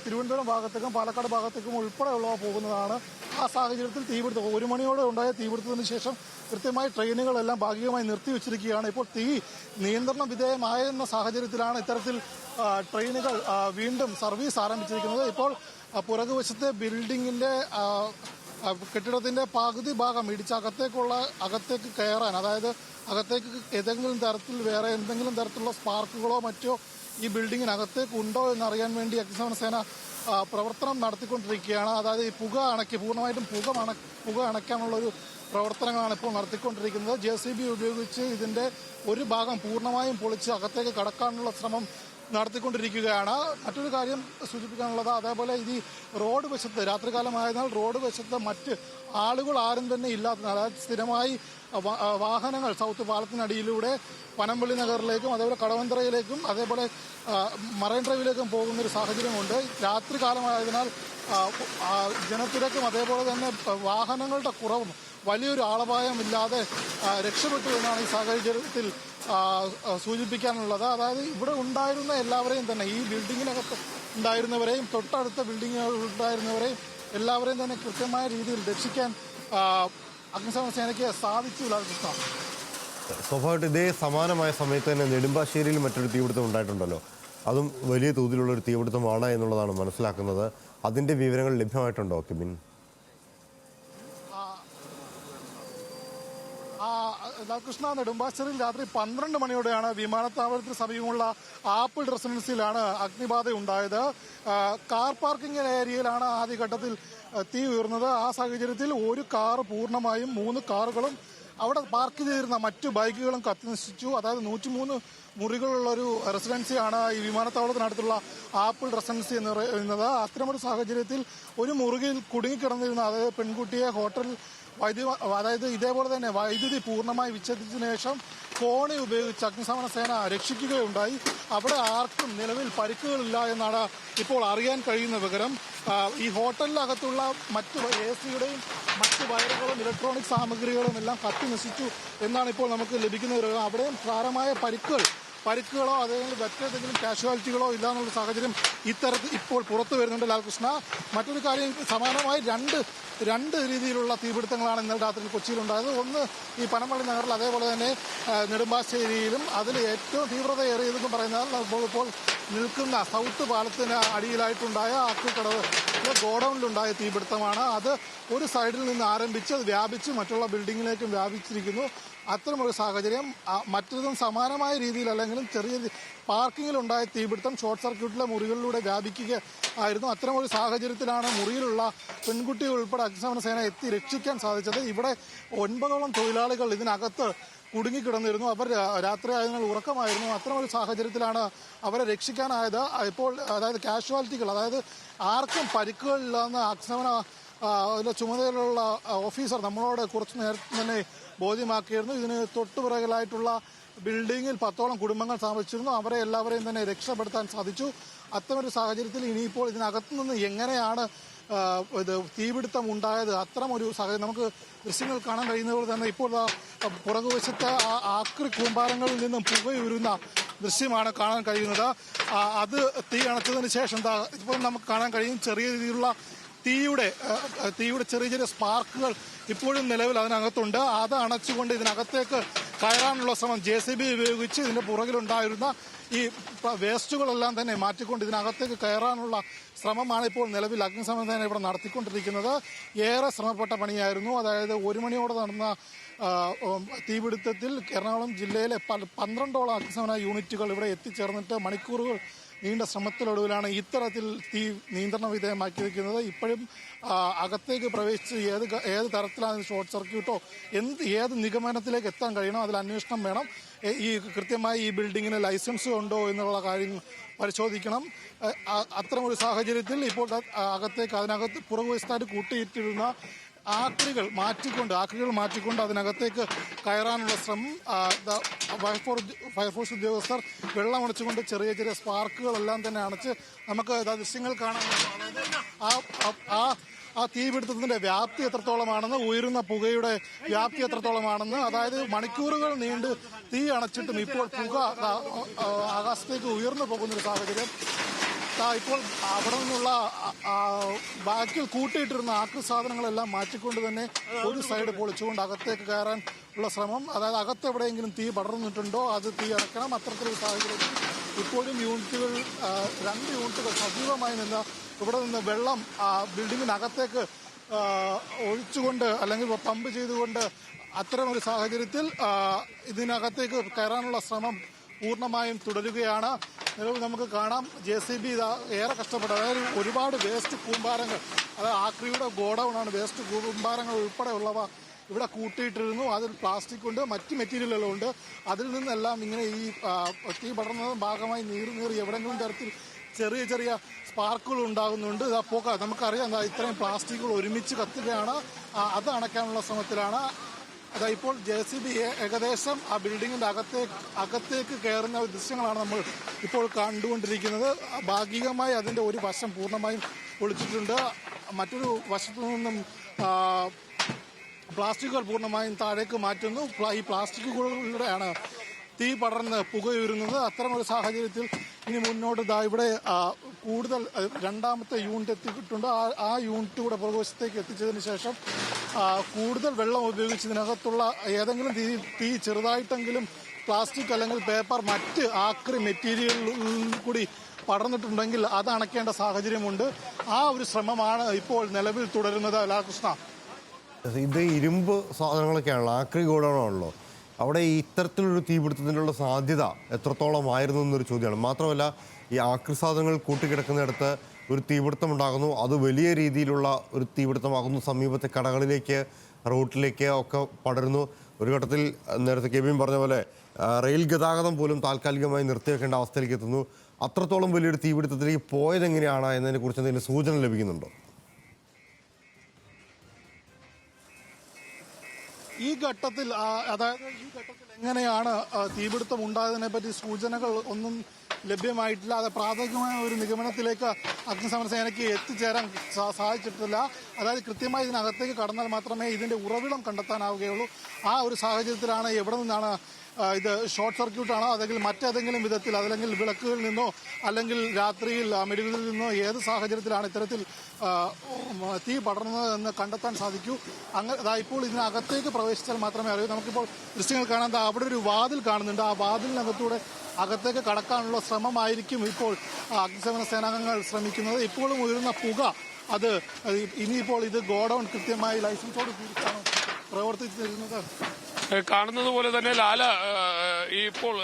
തിരുവനന്തപുരം ഭാഗത്തേക്കും പാലക്കാട് ഭാഗത്തേക്കും ഉൾപ്പെടെയുള്ളവ പോകുന്നതാണ്. ആ സാഹചര്യത്തിൽ തീപിടുത്തം 1 മണിയോടെ ഉണ്ടായ തീപിടുത്തത്തിന് ശേഷം കൃത്യമായി ട്രെയിനുകളെല്ലാം ഭാഗികമായി നിർത്തിവെച്ചിരിക്കുകയാണ്. ഇപ്പോൾ തീ നിയന്ത്രണ വിധേയമായെന്ന സാഹചര്യത്തിലാണ് ഇത്തരത്തിൽ ട്രെയിനുകൾ വീണ്ടും സർവീസ് ആരംഭിച്ചിരിക്കുന്നത്. ഇപ്പോൾ പുറകുവശത്തെ ബിൽഡിങ്ങിന്റെ കെട്ടിടത്തിന്റെ പകുതി ഭാഗം ഇടിച്ച് അകത്തേക്ക് കയറാൻ, അതായത് അകത്തേക്ക് ഏതെങ്കിലും തരത്തിൽ വേറെ എന്തെങ്കിലും തരത്തിലുള്ള സ്പാർക്കുകളോ മറ്റോ ഈ ബിൽഡിങ്ങിനകത്തേക്ക് ഉണ്ടോ എന്നറിയാൻ വേണ്ടി അഗ്നിശമനസേന പ്രവർത്തനം നടത്തിക്കൊണ്ടിരിക്കുകയാണ്. അതായത് ഈ പൂർണ്ണമായിട്ടും പുക അണയ്ക്കാനുള്ളൊരു പ്രവർത്തനങ്ങളാണ് ഇപ്പോൾ നടത്തിക്കൊണ്ടിരിക്കുന്നത്. JCB ഉപയോഗിച്ച് ഇതിന്റെ ഒരു ഭാഗം പൂർണ്ണമായും പൊളിച്ച് അകത്തേക്ക് കടക്കാനുള്ള ശ്രമം നടത്തിക്കൊണ്ടിരിക്കുകയാണ്. മറ്റൊരു കാര്യം സൂചിപ്പിക്കാനുള്ളത്, അതേപോലെ ഇത് റോഡ് വശത്ത് രാത്രികാലമായതിനാൽ റോഡ് വശത്ത് മറ്റ് ആളുകൾ ആരും തന്നെ ഇല്ലാത്തതിനാൽ, അതായത് സ്ഥിരമായി വാഹനങ്ങൾ സൗത്ത് പാലത്തിനടിയിലൂടെ പനമ്പള്ളി നഗറിലേക്കും അതേപോലെ കടവന്തറയിലേക്കും അതേപോലെ മറൈൻ ഡ്രൈവിലേക്കും പോകുന്നൊരു സാഹചര്യമുണ്ട്. രാത്രികാലമായതിനാൽ ജനത്തിരക്കും അതേപോലെ തന്നെ വാഹനങ്ങളുടെ കുറവും വലിയൊരു ആളപായമില്ലാതെ രക്ഷപ്പെട്ടു എന്നാണ് ഈ സാഹചര്യത്തിൽ സൂചിപ്പിക്കാനുള്ളത്. അതായത് ഇവിടെ ഉണ്ടായിരുന്ന എല്ലാവരെയും തന്നെ, ഈ ബിൽഡിങ്ങിനകത്ത് ഉണ്ടായിരുന്നവരെയും തൊട്ടടുത്ത ബിൽഡിങ്ങുകളിൽ ഉണ്ടായിരുന്നവരെയും എല്ലാവരെയും തന്നെ കൃത്യമായ രീതിയിൽ രക്ഷിക്കാൻ അഗ്നിശമന സേനയ്ക്ക് സാധിച്ചു. സ്വാഭാവികമായിട്ട് ഇതേ സമാനമായ സമയത്ത് തന്നെ നെടുമ്പാശ്ശേരിയിൽ മറ്റൊരു തീപിടുത്തം ഉണ്ടായിട്ടുണ്ടല്ലോ. അതും വലിയ തോതിലുള്ളൊരു തീപിടുത്തമാണ് എന്നുള്ളതാണ് മനസ്സിലാക്കുന്നത്. അതിന്റെ വിവരങ്ങൾ ലഭ്യമായിട്ടുണ്ടോ കെബിൻ? ലാൽകൃഷ്ണ, നെടുമ്പാശ്ശേരിയിൽ രാത്രി 12 മണിയോടെയാണ് വിമാനത്താവളത്തിന് സമീപമുള്ള ആപ്പിൾ റെസിഡൻസിയിലാണ് അഗ്നിബാധ ഉണ്ടായത്. കാർ പാർക്കിംഗ് ഏരിയയിലാണ് ആദ്യഘട്ടത്തിൽ തീ ഉയർന്നത്. ആ സാഹചര്യത്തിൽ ഒരു കാർ പൂർണ്ണമായും 3 കാറുകളും അവിടെ പാർക്ക് ചെയ്തിരുന്ന മറ്റു ബൈക്കുകളും കത്തിനശിച്ചു. അതായത് 103 മുറികളുള്ളൊരു റെസിഡൻസിയാണ് ഈ വിമാനത്താവളത്തിനടുത്തുള്ള ആപ്പിൾ റെസിഡൻസി എന്ന് പറയുന്നത്. അത്തരമൊരു സാഹചര്യത്തിൽ ഒരു മുറിയിൽ കുടുങ്ങിക്കിടന്നിരുന്ന, അതായത് പെൺകുട്ടിയെ ഹോട്ടൽ അതായത് ഇതേപോലെ തന്നെ വൈദ്യുതി പൂർണ്ണമായി വിച്ഛേദിച്ചതിനു ശേഷം ഫോണി ഉപയോഗിച്ച് അഗ്നിശമന സേന രക്ഷിക്കുകയുണ്ടായി. അവിടെ ആർക്കും നിലവിൽ പരിക്കുകളില്ല എന്നാണ് ഇപ്പോൾ അറിയാൻ കഴിയുന്ന വിവരം. ഈ ഹോട്ടലിനകത്തുള്ള മറ്റ് AC-യുടെയും മറ്റ് വയറുകളും ഇലക്ട്രോണിക് സാമഗ്രികളും എല്ലാം കത്തി നശിച്ചു എന്നാണ് ഇപ്പോൾ നമുക്ക് ലഭിക്കുന്ന വിവരം. അവിടെയും സാരമായ പരിക്കുകളോ അല്ലെങ്കിൽ മറ്റേതെങ്കിലും കാഷ്വാലിറ്റികളോ ഇല്ലാന്നുള്ള സാഹചര്യം ഇത്തരത്തിൽ ഇപ്പോൾ പുറത്തു വരുന്നുണ്ട്. ലാൽകൃഷ്ണ, മറ്റൊരു കാര്യം, സമാനമായി രണ്ട് രീതിയിലുള്ള തീപിടുത്തങ്ങളാണ് ഇന്നലെ രാത്രി കൊച്ചിയിലുണ്ടായത്. ഒന്ന് ഈ പനമ്പള്ളി നഗറിൽ, അതേപോലെ തന്നെ നെടുമ്പാശ്ശേരിയിലും. അതിൽ ഏറ്റവും തീവ്രതയേറിയതെന്ന് പറയുന്നത് ഇപ്പോൾ നിൽക്കുന്ന സൗത്ത് പാലത്തിന് അടിയിലായിട്ടുണ്ടായ ആക്രിക്കടവ് ഗോഡൌണിലുണ്ടായ തീപിടുത്തമാണ്. അത് ഒരു സൈഡിൽ നിന്ന് ആരംഭിച്ച് അത് വ്യാപിച്ച് മറ്റുള്ള ബിൽഡിങ്ങിലേക്കും വ്യാപിച്ചിരിക്കുന്നു. അത്തരമൊരു സാഹചര്യം മറ്റൊന്നും സമാനമായ രീതിയിലല്ലെങ്കിലും ചെറിയ പാർക്കിങ്ങിലുണ്ടായ തീപിടുത്തം ഷോർട്ട് സർക്യൂട്ടിലെ മുറികളിലൂടെ വ്യാപിക്കുക ആയിരുന്നു. അത്തരമൊരു സാഹചര്യത്തിലാണ് മുറിയിലുള്ള പെൺകുട്ടി ഉൾപ്പെടെ അഗ്നിശമന സേന എത്തി രക്ഷിക്കാൻ സാധിച്ചത്. ഇവിടെ 9ഓളം തൊഴിലാളികൾ ഇതിനകത്ത് കുടുങ്ങിക്കിടന്നിരുന്നു. അവർ രാത്രി ആയതിനാൽ ഉറക്കമായിരുന്നു. അത്തരമൊരു സാഹചര്യത്തിലാണ് അവരെ രക്ഷിക്കാനായത്. ഇപ്പോൾ അതായത് കാഷ്വാലിറ്റികൾ, അതായത് ആർക്കും പരിക്കുകളില്ലെന്ന് അഗ്നിശമന ചുമതലയുള്ള ഓഫീസർ നമ്മളോട് കുറച്ച് നേരത്തെ തന്നെ ബോധ്യമാക്കിയിരുന്നു. ഇതിന് തൊട്ടുപിറകിലായിട്ടുള്ള ബിൽഡിങ്ങിൽ 10ഓളം കുടുംബങ്ങൾ താമസിച്ചിരുന്നു. അവരെ എല്ലാവരെയും തന്നെ രക്ഷപ്പെടുത്താൻ സാധിച്ചു. അത്തരമൊരു സാഹചര്യത്തിൽ ഇനിയിപ്പോൾ ഇതിനകത്തു നിന്ന് എങ്ങനെയാണ് ഇത് തീപിടുത്തം ഉണ്ടായത്, അത്തരമൊരു സാഹചര്യം നമുക്ക് ദൃശ്യങ്ങൾ കാണാൻ കഴിയുന്നതുപോലെ തന്നെ ഇപ്പോൾ പുറകുവശത്തെ ആക്രി കൂമ്പാരങ്ങളിൽ നിന്നും പുകയുരുന്ന ദൃശ്യമാണ് കാണാൻ കഴിയുന്നത്. അത് തീ അണച്ചതിന് ശേഷം ഇപ്പോൾ നമുക്ക് കാണാൻ കഴിയും ചെറിയ രീതിയിലുള്ള തീയുടെ ചെറിയ സ്പാർക്കുകൾ ഇപ്പോഴും നിലവിൽ അതിനകത്തുണ്ട്. അത് അണച്ചുകൊണ്ട് ഇതിനകത്തേക്ക് കയറാനുള്ള ശ്രമം JCB ഉപയോഗിച്ച് ഇതിന്റെ പുറകിലുണ്ടായിരുന്ന ഈ വേസ്റ്റുകളെല്ലാം തന്നെ മാറ്റിക്കൊണ്ട് ഇതിനകത്തേക്ക് കയറാനുള്ള ശ്രമമാണ് ഇപ്പോൾ നിലവിൽ അഗ്നിശമന സേന ഇവിടെ നടത്തിക്കൊണ്ടിരിക്കുന്നത്. ഏറെ ശ്രമപ്പെട്ട പണിയായിരുന്നു. അതായത് 1 മണിയോടെ നടന്ന തീപിടുത്തത്തിൽ എറണാകുളം ജില്ലയിലെ 12ഓളം അഗ്നിശമന യൂണിറ്റുകൾ ഇവിടെ എത്തിച്ചേർന്നിട്ട് മണിക്കൂറുകൾ നീണ്ട ശ്രമത്തിലൊടുവിലാണ് ഇത്തരത്തിൽ തീ നിയന്ത്രണ വിധേയമാക്കിയിരിക്കുന്നത്. ഇപ്പോഴും അകത്തേക്ക് പ്രവേശിച്ച് ഏത് തരത്തിലാണ് ഷോർട്ട് സർക്യൂട്ടോ ഏത് നിഗമനത്തിലേക്ക് എത്താൻ കഴിയണം, അതിൽ അന്വേഷണം വേണം. കൃത്യമായി ഈ ബിൽഡിങ്ങിന് ലൈസൻസ് ഉണ്ടോ എന്നുള്ള കാര്യം പരിശോധിക്കണം. അത്തരമൊരു സാഹചര്യത്തിൽ ഇപ്പോൾ അതിനകത്ത് പുറകുവശത്തായിട്ട് കൂട്ടിയിട്ടിരുന്ന ആക്രികൾ മാറ്റിക്കൊണ്ട് അതിനകത്തേക്ക് കയറാനുള്ള ശ്രമം ഫയർഫോഴ്സ് ഉദ്യോഗസ്ഥർ വെള്ളമണച്ചുകൊണ്ട് ചെറിയ ചെറിയ സ്പാർക്കുകളെല്ലാം തന്നെ അണച്ച് നമുക്ക് ദൃശ്യങ്ങൾ കാണാൻ. ആ തീപിടുത്തത്തിന്റെ വ്യാപ്തി എത്രത്തോളമാണെന്ന്, ഉയരുന്ന പുകയുടെ വ്യാപ്തി എത്രത്തോളമാണെന്ന്, അതായത് മണിക്കൂറുകൾ നീണ്ട് തീ അണച്ചിട്ടും ഇപ്പോൾ പുക ആകാശത്തേക്ക് ഉയർന്നു പോകുന്നൊരു സാഹചര്യം. ഇപ്പോൾ അവിടെ നിന്നുള്ള ബാക്കിൽ കൂട്ടിയിട്ടിരുന്ന ആക്രി സാധനങ്ങളെല്ലാം മാറ്റിക്കൊണ്ട് തന്നെ ഒരു സൈഡ് പൊളിച്ചുകൊണ്ട് അകത്തേക്ക് കയറാൻ ഉള്ള ശ്രമം. അതായത് അകത്ത് എവിടെയെങ്കിലും തീ പടർന്നിട്ടുണ്ടോ അത് തീ അടക്കണം. അത്തരത്തിലൊരു സാഹചര്യത്തിൽ ഇപ്പോഴും 2 യൂണിറ്റുകൾ സജീവമായി നിന്ന് ഇവിടെ നിന്ന് വെള്ളം ബിൽഡിങ്ങിനകത്തേക്ക് ഒഴിച്ചുകൊണ്ട് അല്ലെങ്കിൽ പമ്പ് ചെയ്തുകൊണ്ട് അത്തരമൊരു സാഹചര്യത്തിൽ ഇതിനകത്തേക്ക് കയറാനുള്ള ശ്രമം പൂർണ്ണമായും തുടരുകയാണ്. നിലവിൽ നമുക്ക് കാണാം JCB ഏറെ കഷ്ടപ്പെട്ടു. അതായത് ഒരുപാട് വേസ്റ്റ് കൂമ്പാരങ്ങൾ, അതായത് ആക്രിയുടെ ഗോഡൌണാണ്, വേസ്റ്റ് കൂമ്പാരങ്ങൾ ഉൾപ്പെടെയുള്ളവ ഇവിടെ കൂട്ടിയിട്ടിരുന്നു. അതിൽ പ്ലാസ്റ്റിക് ഉണ്ട്, മറ്റ് മെറ്റീരിയലുകളും ഉണ്ട്. അതിൽ നിന്നെല്ലാം ഇങ്ങനെ ഈ തീ പടർന്നതും ഭാഗമായി നീറി എവിടെയെങ്കിലും തരത്തിൽ ചെറിയ ചെറിയ സ്പാർക്കുകൾ ഉണ്ടാകുന്നുണ്ട്. പോക്ക നമുക്കറിയാം, ഇത്രയും പ്ലാസ്റ്റിക്കുകൾ ഒരുമിച്ച് കത്തുകയാണ്. അത് അണയ്ക്കാനുള്ള ശ്രമത്തിലാണ്. ഇപ്പോൾ JCB ഏകദേശം ആ ബിൽഡിങ്ങിന്റെ അകത്തേക്ക് കയറുന്ന ദൃശ്യങ്ങളാണ് നമ്മൾ ഇപ്പോൾ കണ്ടുകൊണ്ടിരിക്കുന്നത്. ഭാഗികമായി അതിന്റെ ഒരു വശം പൂർണ്ണമായും പൊളിച്ചിട്ടുണ്ട്. മറ്റൊരു വശത്തു നിന്നും പ്ലാസ്റ്റിക്കുകൾ പൂർണ്ണമായും താഴേക്ക് മാറ്റുന്നു. ഈ പ്ലാസ്റ്റിക്കുകളിലൂടെയാണ് തീ പടർന്ന് പുകയുരുന്നത്. അത്തരമൊരു സാഹചര്യത്തിൽ ഇനി മുന്നോട്ട് ഇവിടെ കൂടുതൽ 2ാമത്തെ യൂണിറ്റ് എത്തിയിട്ടുണ്ട്. ആ യൂണിറ്റ് കൂടെ പുറകുവശത്തേക്ക് എത്തിച്ചതിന് ശേഷം കൂടുതൽ വെള്ളം ഉപയോഗിച്ച് ഇതിനകത്തുള്ള ഏതെങ്കിലും തീ ചെറുതായിട്ടെങ്കിലും പ്ലാസ്റ്റിക് അല്ലെങ്കിൽ പേപ്പർ മറ്റ് ആക്രി മെറ്റീരിയലിൽ കൂടി പടർന്നിട്ടുണ്ടെങ്കിൽ അത് അണയ്ക്കേണ്ട സാഹചര്യമുണ്ട്. ആ ഒരു ശ്രമമാണ് ഇപ്പോൾ നിലവിൽ തുടരുന്നത്. ലാൽകൃഷ്ണ, ഇത് ഇരുമ്പ് സാധനങ്ങളൊക്കെയാണല്ലോ, ആക്രി ഗോഡൗണാണല്ലോ. അവിടെ ഇത്തരത്തിലൊരു തീപിടുത്തത്തിനുള്ള സാധ്യത എത്രത്തോളമായിരുന്നു എന്നൊരു ചോദ്യമാണ്. മാത്രമല്ല, ഈ ആക്രി സാധനങ്ങൾ കൂട്ടിക്കിടക്കുന്നിടത്ത് ഒരു തീപിടുത്തം ഉണ്ടാകുന്നു, അത് വലിയ രീതിയിലുള്ള ഒരു തീപിടുത്തമാകുന്നു. സമീപത്തെ കടകളിലേക്ക്, റോട്ടിലേക്ക് ഒക്കെ പടരുന്നു. ഒരു ഘട്ടത്തിൽ നേരത്തെ കെവിൻ പറഞ്ഞ പോലെ റെയിൽ ഗതാഗതം പോലും താൽക്കാലികമായി നിർത്തിവെക്കേണ്ട അവസ്ഥയിലേക്ക് എത്തുന്നു. അത്രത്തോളം വലിയൊരു തീപിടുത്തത്തിലേക്ക് പോയതെങ്ങനെയാണ് എന്നതിനെക്കുറിച്ച് എന്തെങ്കിലും സൂചന ലഭിക്കുന്നുണ്ടോ? ഈ ഘട്ടത്തിൽ എങ്ങനെയാണ് തീപിടുത്തം ഉണ്ടായതിനെ പറ്റി സൂചനകൾ ഒന്നും ലഭ്യമായിട്ടില്ല. അത് പ്രാഥമികമായ ഒരു നിഗമനത്തിലേക്ക് അഗ്നിശമന സേനയ്ക്ക് എത്തിച്ചേരാൻ സാധിച്ചിട്ടില്ല. അതായത് കൃത്യമായി ഇതിനകത്തേക്ക് കടന്നാൽ മാത്രമേ ഇതിന്റെ ഉറവിടം കണ്ടെത്താനാവുകയുള്ളൂ. ആ ഒരു സാഹചര്യത്തിലാണ് എവിടെ നിന്നാണ് ഇത് ഷോർട്ട് സർക്യൂട്ടാണോ അല്ലെങ്കിൽ മറ്റേതെങ്കിലും വിധത്തിൽ, അതല്ലെങ്കിൽ വിളക്കുകളിൽ നിന്നോ അല്ലെങ്കിൽ രാത്രിയിൽ മെഴുകുതിരിൽ നിന്നോ ഏത് സാഹചര്യത്തിലാണ് ഇത്തരത്തിൽ തീ പടർന്നതെന്ന് കണ്ടെത്താൻ സാധിക്കൂ. ഇപ്പോൾ ഇതിനകത്തേക്ക് പ്രവേശിച്ചാൽ മാത്രമേ അറിയൂ. നമുക്കിപ്പോൾ ദൃശ്യങ്ങൾ കാണാൻ അവിടെ ഒരു വാതിൽ കാണുന്നുണ്ട്. ആ വാതിലിനകത്തൂടെ അകത്തേക്ക് കടക്കാനുള്ള ശ്രമമായിരിക്കും ഇപ്പോൾ അഗ്നിശമന സേനാംഗങ്ങൾ ശ്രമിക്കുന്നത്. ഇപ്പോഴും ഉയരുന്ന പുക, അത് ഇനിയിപ്പോൾ ഇത് ഗോഡൌൺ കൃത്യമായി ലൈസൻസോട് കൂടിയാണ് പ്രവർത്തിച്ചിരുന്നത്. കാണുന്നത് പോലെ തന്നെ ഇപ്പോൾ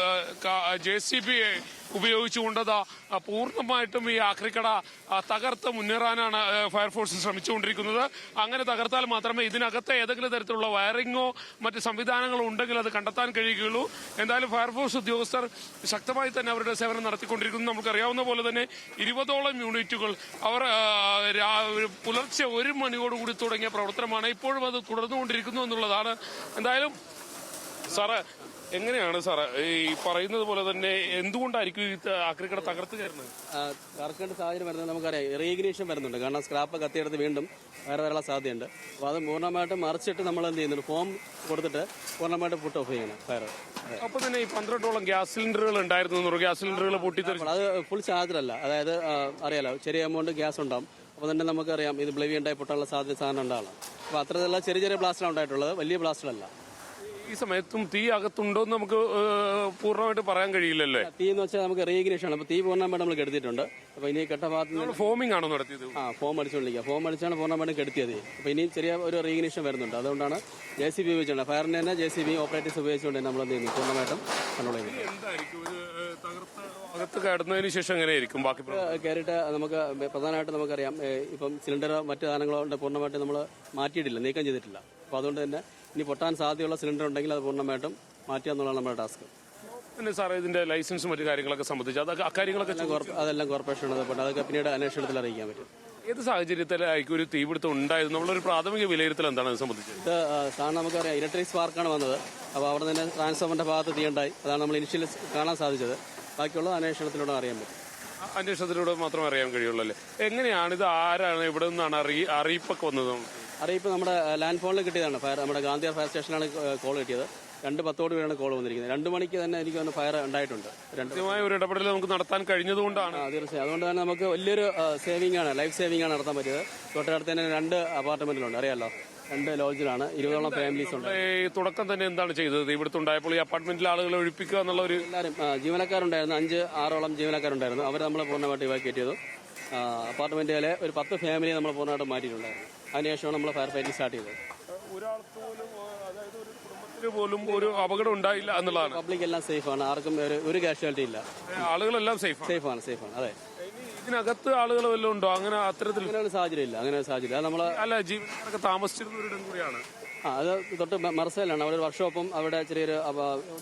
JCB ഉപയോഗിച്ചുകൊണ്ടത് പൂർണ്ണമായിട്ടും ഈ ആക്രിക്കട തകർത്ത് മുന്നേറാനാണ് ഫയർഫോഴ്സ് ശ്രമിച്ചുകൊണ്ടിരിക്കുന്നത്. അങ്ങനെ തകർത്താൽ മാത്രമേ ഇതിനകത്ത് ഏതെങ്കിലും തരത്തിലുള്ള വയറിങ്ങോ മറ്റ് സംവിധാനങ്ങളോ ഉണ്ടെങ്കിൽ അത് കണ്ടെത്താൻ കഴിയുകയുള്ളൂ. എന്തായാലും ഫയർഫോഴ്സ് ഉദ്യോഗസ്ഥർ ശക്തമായി തന്നെ അവരുടെ സേവനം നടത്തിക്കൊണ്ടിരിക്കുന്നു. നമുക്കറിയാവുന്ന പോലെ തന്നെ 20ഓളം യൂണിറ്റുകൾ അവർ പുലർച്ചെ 1 മണിയോടുകൂടി തുടങ്ങിയ പ്രവർത്തനമാണ്. ഇപ്പോഴും അത് തുടർന്നുകൊണ്ടിരിക്കുന്നു എന്നുള്ളതാണ്. എന്തായാലും സാറ്, എങ്ങനെയാണ് സാറ് ഈ പറയുന്നത് പോലെ തന്നെ എന്തുകൊണ്ടായിരിക്കും ഈ ആക്രിക്കട തകർത്ത് കയറുന്നത്? തകർക്കേണ്ട സാഹചര്യം വരുന്നത് നമുക്കറിയാം. റീഇഗ്നീഷൻ വരുന്നുണ്ട്. കാരണം സ്ക്രാപ്പ് കത്തിയെടുത്ത് വീണ്ടും വരാനുള്ള സാധ്യതയുണ്ട്. അപ്പോൾ അത് പൂർണ്ണമായിട്ടും മറിച്ചിട്ട് നമ്മൾ എന്ത് ചെയ്യുന്നുണ്ട്, ഫോം കൊടുത്തിട്ട് പൂർണ്ണമായിട്ട് പുട്ട് ഓഫ് ചെയ്യണം ഫയർ. അപ്പോൾ തന്നെ ഈ 12ഓളം ഗ്യാസ് സിലിണ്ടറുകൾ ഉണ്ടായിരുന്നു. ഗ്യാസ് സിലിണ്ടറുകൾ പൊട്ടിത്തെറിച്ചു. അത് ഫുൾ ചാർജിലല്ല. അതായത് അറിയാലോ, ചെറിയ എമൗണ്ട് ഗ്യാസ് ഉണ്ടാവും. അപ്പോൾ തന്നെ നമുക്കറിയാം ഇത് ബ്ലവി ഉണ്ടായി പൊട്ടാനുള്ള സാധനം ഉണ്ടാവണം. അപ്പോൾ അത്തരത്തിലുള്ള ചെറിയ ചെറിയ ബ്ലാസ്റ്റാണ് ഉണ്ടായിട്ടുള്ളത്, വലിയ ബ്ലാസ്റ്റുകളല്ല. ഈ സമയത്തും തീ അകത്തുണ്ടോ എന്ന് നമുക്ക് പൂർണ്ണമായിട്ട് പറയാൻ കഴിയില്ലല്ലേ? തീ എന്ന് വെച്ചാൽ നമുക്ക് റീഇഗ്നീഷൻ ആണ്. അപ്പോൾ തീ പൂർണ്ണമായിട്ട് നമ്മൾ കെടുത്തിട്ടുണ്ട്. അപ്പോൾ ഇനി കെട്ട ഭാഗത്ത് ഫോമിംഗ് ആണോ നടത്തിയത്? ഫോം അടിച്ചുകൊണ്ടിരിക്കുക. ഫോം അടിച്ചാണ് പൂർണ്ണമായിട്ടും കെടുത്തിയത്. അപ്പോൾ ഇനി ചെറിയ ഒരു റീഇഗ്നീഷൻ വരുന്നുണ്ട്. അതുകൊണ്ടാണ് JCB ഉപയോഗിച്ചുകൊണ്ട് ഫയറിന് തന്നെ JCB ഓപ്പറേറ്റീവ്സ് ഉപയോഗിച്ചുകൊണ്ട് നമ്മൾ എന്ത് ചെയ്യുന്നു, പൂർണ്ണമായിട്ടും കൺട്രോൾ ചെയ്യുന്നത്. എന്തായിരിക്കും ഇത് തകർത്ത് അകത്ത് കടന്നതിന് ശേഷം എങ്ങനെയായിരിക്കും ബാക്കി കയറിയിട്ട് നമുക്ക് പ്രധാനമായിട്ട് നമുക്കറിയാം ഇപ്പം സിലിണ്ടറോ മറ്റു സാധനങ്ങളോ കൊണ്ട് പൂർണ്ണമായിട്ട് നമ്മൾ മാറ്റിയിട്ടില്ല, നീക്കം ചെയ്തിട്ടില്ല. അപ്പോൾ അതുകൊണ്ട് തന്നെ ഇനി പൊട്ടാൻ സാധ്യതയുള്ള സിലിണ്ടർ ഉണ്ടെങ്കിൽ അത് പൂർണ്ണമായിട്ടും മാറ്റുക എന്നുള്ളതാണ് നമ്മുടെ ടാസ്ക്. പിന്നെ സാറേ ഇതിന്റെ ലൈസൻസും മറ്റു കാര്യങ്ങളൊക്കെ സംബന്ധിച്ച് അക്കാര്യങ്ങളൊക്കെ അതെല്ലാം കോർപ്പറേഷനോട് ബന്ധപ്പെട്ട് അതൊക്കെ പിന്നീട് അന്വേഷണത്തിൽ അറിയിക്കാൻ പറ്റും. ഏത് സാഹചര്യത്തിലായിരിക്കും ഒരു തീപിടുത്തം ഉണ്ടായത് നമ്മളൊരു പ്രാഥമിക വിലയിരുത്തൽ എന്താണ് അത് സംബന്ധിച്ചത്? ഇത് സാധാരണ നമുക്കറിയാം ഇലക്ട്രിക് സ്പാർക്കാണ് വന്നത്. അപ്പോൾ അവിടെ തന്നെ ട്രാൻസ്ഫോമറിന്റെ ഭാഗത്ത് തീയുണ്ടായി. അതാണ് നമ്മൾ ഇനിഷ്യൽ കാണാൻ സാധിച്ചത്. ബാക്കിയുള്ളത് അന്വേഷണത്തിലൂടെ അറിയാൻ പറ്റും. അന്വേഷണത്തിലൂടെ മാത്രമേ അറിയാൻ കഴിയുള്ളൂ അല്ലേ? എങ്ങനെയാണ് ഇത്, ആരാണ്, ഇവിടെ നിന്നാണ് അറിയിപ്പൊക്കെ വന്നത്? അറിയിപ്പ് നമ്മുടെ ലാൻഡ് ഫോണിൽ കിട്ടിയതാണ്. നമ്മുടെ ഗാന്ധിയാർ ഫയർ സ്റ്റേഷനിലാണ് കോൾ കിട്ടിയത്. 2:10 കോൾ വന്നിരിക്കുന്നത്. 2 മണിക്ക് തന്നെ എനിക്ക് തോന്നുന്നു ഫയർ ഉണ്ടായിട്ടുണ്ട്. കൃത്യമായ ഒരു ഇടപെടൽ നമുക്ക് നടത്താൻ കഴിഞ്ഞതുകൊണ്ടാണ്. തീർച്ചയായും അതുകൊണ്ട് തന്നെ നമുക്ക് വലിയൊരു സേവിംഗ് ആണ്, ലൈഫ് സേവിംഗ് ആണ് നടത്താൻ പറ്റിയത്. തൊട്ടടുത്ത് തന്നെ 2 അപ്പാർട്ട്മെന്റിലുണ്ട്, അറിയാലോ, 2 ലോഡ്ജിലാണ്, 20ഓളം ഫാമിലീസ് ഉണ്ട്. തുടക്കം തന്നെ എന്താണ് ചെയ്തത്? ഇവിടുത്തെ ഉണ്ടായപ്പോൾ ഈ അപ്പാർട്ട്മെന്റിലെ ആളുകളെ ഒഴിപ്പിക്കുക എന്നുള്ള ഒരു എല്ലാവരും ജീവനക്കാരുണ്ടായിരുന്നു, 5-6ഓളം ജീവനക്കാരുണ്ടായിരുന്നു. അവർ നമ്മൾ പൂർണ്ണമായിട്ട് ഇവാക്യുവേറ്റ് ചെയ്തു. അപ്പാർട്ട്മെന്റിലെ ഒരു 10 ഫാമിലിയെ നമ്മൾ പൂർണ്ണമായിട്ട് മാറ്റിയിട്ടുണ്ടായിരുന്നു. അതിനുശേഷമാണ് നമ്മൾ ഫയർ ഫൈറ്റിംഗ് സ്റ്റാർട്ട് ചെയ്തത്. ഒരാൾക്ക് പോലും, അതായത് ഒരു കുടുംബത്തിന് പോലും ഒരു അപകടം ഉണ്ടായില്ല എന്നുള്ളതാണ്. പബ്ലിക് എല്ലാം സേഫാണ്, ആർക്കും ഒരു കാഷ്വാലിറ്റി ഇല്ല. ആളുകളെല്ലാം സേഫാണ്. അതെ. ഇതിനകത്ത് ആളുകൾ വല്ലതും ഉണ്ടോ? അങ്ങനെ അത്തരത്തിൽ അങ്ങനെ ഒരു സാഹചര്യം ഇല്ല. അത് നമ്മള് അല്ല, ജീവനക്കാരൊക്കെ താമസിച്ചിരുന്ന ഒരിടം കൂടിയാണ്. അത് തൊട്ട് മർസയിലാണ്. അവിടെ ഒരു വർക്ക്ഷോപ്പും അവിടെ ചെറിയൊരു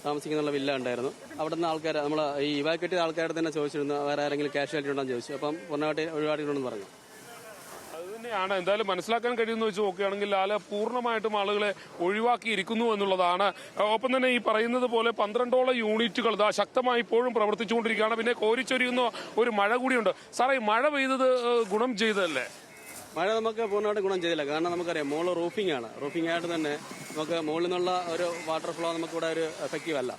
താമസിക്കുന്നുള്ള വില്ല ഉണ്ടായിരുന്നു. അവിടെ നിന്ന് ആൾക്കാർ നമ്മൾ ഈ ഇവാക്യുവേറ്റ് ചെയ്ത ആൾക്കാരെ തന്നെ ചോദിച്ചിരുന്നു വേറെ ആരെങ്കിലും കാഷ്വാലിറ്റി ഉണ്ടെന്ന് ചോദിച്ചു. അപ്പം പൂർണ്ണമായിട്ട് ഒഴിവാക്കിയിട്ടുണ്ടെന്ന് പറഞ്ഞു. അത് തന്നെയാണ് എന്തായാലും മനസ്സിലാക്കാൻ കഴിയുമെന്ന് വെച്ച് നോക്കുകയാണെങ്കിൽ ലാല പൂർണ്ണമായിട്ടും ആളുകളെ ഒഴിവാക്കിയിരിക്കുന്നു എന്നുള്ളതാണ്. ഒപ്പം തന്നെ ഈ പറയുന്നത് പോലെ 12ഓളം യൂണിറ്റുകൾ ശക്തമായി ഇപ്പോഴും പ്രവർത്തിച്ചുകൊണ്ടിരിക്കുകയാണ്. പിന്നെ കോരിച്ചൊരിയുന്ന ഒരു മഴ കൂടിയുണ്ട്. സാറേ, ഈ മഴ പെയ്തത് ഗുണം ചെയ്തതല്ലേ? മഴ നമുക്ക് പൂർണ്ണമായിട്ട് ഗുണം ചെയ്തില്ല. കാരണം നമുക്കറിയാം മോള് റൂഫിംഗ് ആണ്. റൂഫിംഗ് ആയിട്ട് തന്നെ നമുക്ക് മുകളിൽ നിന്നുള്ള ഒരു വാട്ടർ ഫ്ലോ നമുക്കിവിടെ ഒരു എഫക്റ്റീവ് അല്ല.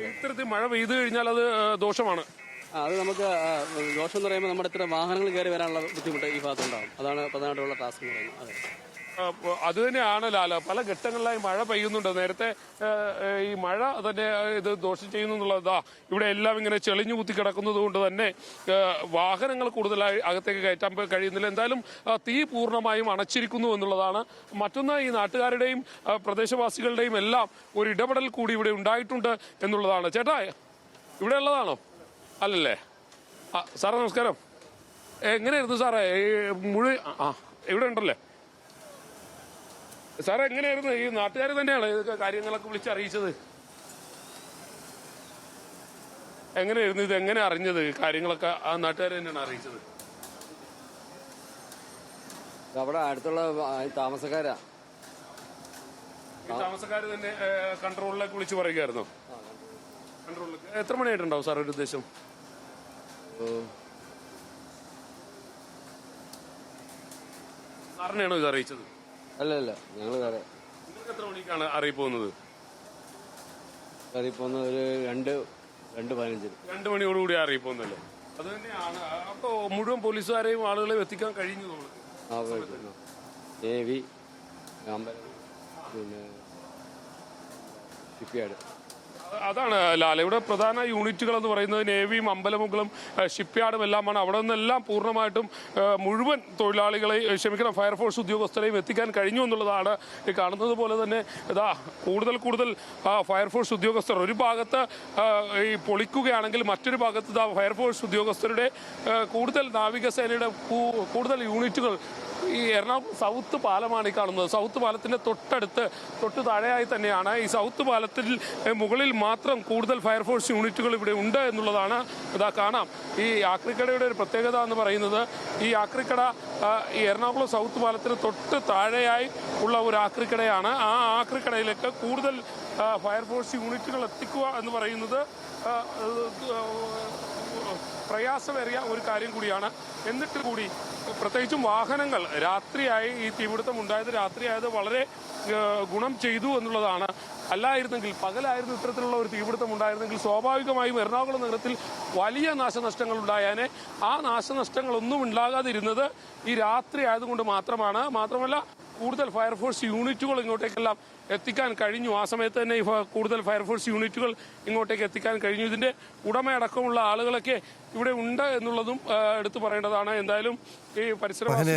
ഇത്തരത്തിൽ മഴ പെയ്തു കഴിഞ്ഞാൽ അത് ദോഷമാണ്. അത് നമുക്ക് ദോഷം എന്ന് പറയുമ്പോൾ നമ്മുടെ ഇത്ര വാഹനങ്ങൾ കയറി വരാനുള്ള ബുദ്ധിമുട്ട് ഈ ഭാഗത്തുണ്ടാകും. അതാണ് പ്രധാനമായിട്ടുള്ള ടാസ്ക് എന്ന് പറയുന്നത്. അതെ, അത് തന്നെയാണ് ലാല. പല ഘട്ടങ്ങളിലായി മഴ പെയ്യുന്നുണ്ട്. നേരത്തെ ഈ മഴ തന്നെ ഇത് ദോഷം ചെയ്യുന്നു എന്നുള്ളതാ. ഇവിടെ എല്ലാം ഇങ്ങനെ ചെളിഞ്ഞു കുത്തി കിടക്കുന്നത് കൊണ്ട് തന്നെ വാഹനങ്ങൾ കൂടുതലായി അകത്തേക്ക് കയറ്റാൻ കഴിയുന്നില്ല. എന്തായാലും തീ പൂർണ്ണമായും അണച്ചിരിക്കുന്നു എന്നുള്ളതാണ്. മറ്റൊന്ന്, ഈ നാട്ടുകാരുടെയും പ്രദേശവാസികളുടെയും എല്ലാം ഒരു ഇടപെടൽ കൂടി ഇവിടെ ഉണ്ടായിട്ടുണ്ട് എന്നുള്ളതാണ്. ചേട്ടാ, ഇവിടെ ഉള്ളതാണോ? അല്ലല്ലേ? സാറേ നമസ്കാരം. എങ്ങനെയായിരുന്നു സാറേ ഇവിടെ ഉണ്ടല്ലേ സാറേ? എങ്ങനെയായിരുന്നു? ഈ നാട്ടുകാർ തന്നെയാണ് ഇതൊക്കെ കാര്യങ്ങളൊക്കെ വിളിച്ചറിയിച്ചത്? എങ്ങനെയായിരുന്നു ഇത്? എങ്ങനെ അറിഞ്ഞത്? കാര്യങ്ങളൊക്കെ ആ നാട്ടുകാർ തന്നെയാണ് അറിയിച്ചത്? അവിടെ അടുത്തുള്ള താമസക്കാരാ. താമസക്കാർ തന്നെ കൺട്രോളിലേക്ക് വിളിച്ച് പറയുകയായിരുന്നു? കൺട്രോളിലേക്ക് എത്ര മണിയായിട്ടുണ്ടാവും സാർ ഒരു ഉദ്ദേശം? സാറിനെയാണോ ഇത് അറിയിച്ചത്? അല്ല, ഞങ്ങൾ നിങ്ങൾക്ക് എത്ര മണിക്കാണ് അറിയിപ്പ് വന്നത്? അറിയിപ്പ് വന്നത് ഒരു 2:15. 2 മണിയോടുകൂടി അറിയിപ്പ് വന്നല്ലേ? അത് തന്നെയാണ്. അപ്പോ മുഴുവൻ പോലീസുകാരെയും ആളുകളെ എത്തിക്കാൻ കഴിഞ്ഞു തോന്നുന്നു. നേവി, അമ്പലം, പിന്നെ ഷിപ്പ്യാർഡ്. അതാണ് ലാല. ഇവിടെ പ്രധാന യൂണിറ്റുകൾ എന്ന് പറയുന്നത് നേവിയും അമ്പലമുകളും ഷിപ്പ്യാർഡും എല്ലാമാണ്. അവിടെ നിന്നെല്ലാം പൂർണ്ണമായിട്ടും മുഴുവൻ തൊഴിലാളികളെ ഫയർഫോഴ്സ് ഉദ്യോഗസ്ഥരെയും എത്തിക്കാൻ കഴിഞ്ഞു എന്നുള്ളതാണ്. ഈ കാണുന്നത് പോലെ തന്നെ കൂടുതൽ ഫയർഫോഴ്സ് ഉദ്യോഗസ്ഥർ ഒരു ഭാഗത്ത് ഈ പൊളിക്കുകയാണെങ്കിൽ മറ്റൊരു ഭാഗത്ത് ഫയർഫോഴ്സ് ഉദ്യോഗസ്ഥരുടെ കൂടുതൽ നാവികസേനയുടെ കൂടുതൽ യൂണിറ്റുകൾ ഈ എറണാകുളം സൗത്ത് പാലമാണ് ഈ കാണുന്നത്. സൗത്ത് പാലത്തിന്റെ തൊട്ട് താഴെയായി തന്നെയാണ്. ഈ സൗത്ത് പാലത്തിൽ മുകളിൽ മാത്രം കൂടുതൽ ഫയർഫോഴ്സ് യൂണിറ്റുകൾ ഇവിടെ ഉണ്ട് എന്നുള്ളതാണ്. കാണാം. ഈ ആക്രിക്കടയുടെ ഒരു പ്രത്യേകത എന്ന് പറയുന്നത് ഈ ആക്രിക്കട ഈ എറണാകുളം സൗത്ത് പാലത്തിന് തൊട്ട് താഴെയായി ഉള്ള ഒരു ആക്രിക്കടയാണ്. ആ ആക്രിക്കടയിലേക്ക് കൂടുതൽ ഫയർഫോഴ്സ് യൂണിറ്റുകൾ എത്തിക്കുക എന്ന് പറയുന്നത് പ്രയാസമേറിയ ഒരു കാര്യം കൂടിയാണ്. എന്നിട്ട് കൂടി പ്രത്യേകിച്ചും വാഹനങ്ങൾ രാത്രിയായി ഈ തീപിടുത്തം ഉണ്ടായത് രാത്രിയായത് വളരെ ഗുണം ചെയ്തു എന്നുള്ളതാണ്. അല്ലായിരുന്നെങ്കിൽ പകലായിരുന്നു ഇത്തരത്തിലുള്ള ഒരു തീപിടുത്തം ഉണ്ടായിരുന്നെങ്കിൽ സ്വാഭാവികമായും എറണാകുളം നഗരത്തിൽ വലിയ നാശനഷ്ടങ്ങൾ ഉണ്ടായേനെ. ആ നാശനഷ്ടങ്ങളൊന്നും ഉണ്ടാകാതിരുന്നത് ഈ രാത്രി ആയതുകൊണ്ട് മാത്രമല്ല കൂടുതൽ ഫയർഫോഴ്സ് യൂണിറ്റുകൾ ഇങ്ങോട്ടേക്കെല്ലാം എത്തിക്കാൻ കഴിഞ്ഞു. ആ സമയത്ത് തന്നെ കൂടുതൽ ഫയർഫോഴ്സ് യൂണിറ്റുകൾ ഇങ്ങോട്ടേക്ക് എത്തിക്കാൻ കഴിഞ്ഞു. ഇതിന്റെ ഉടമയടക്കമുള്ള ആളുകളൊക്കെ ഇവിടെ ഉണ്ട് എന്നുള്ളതും എടുത്തു പറയേണ്ടതാണ്. എന്തായാലും ഈ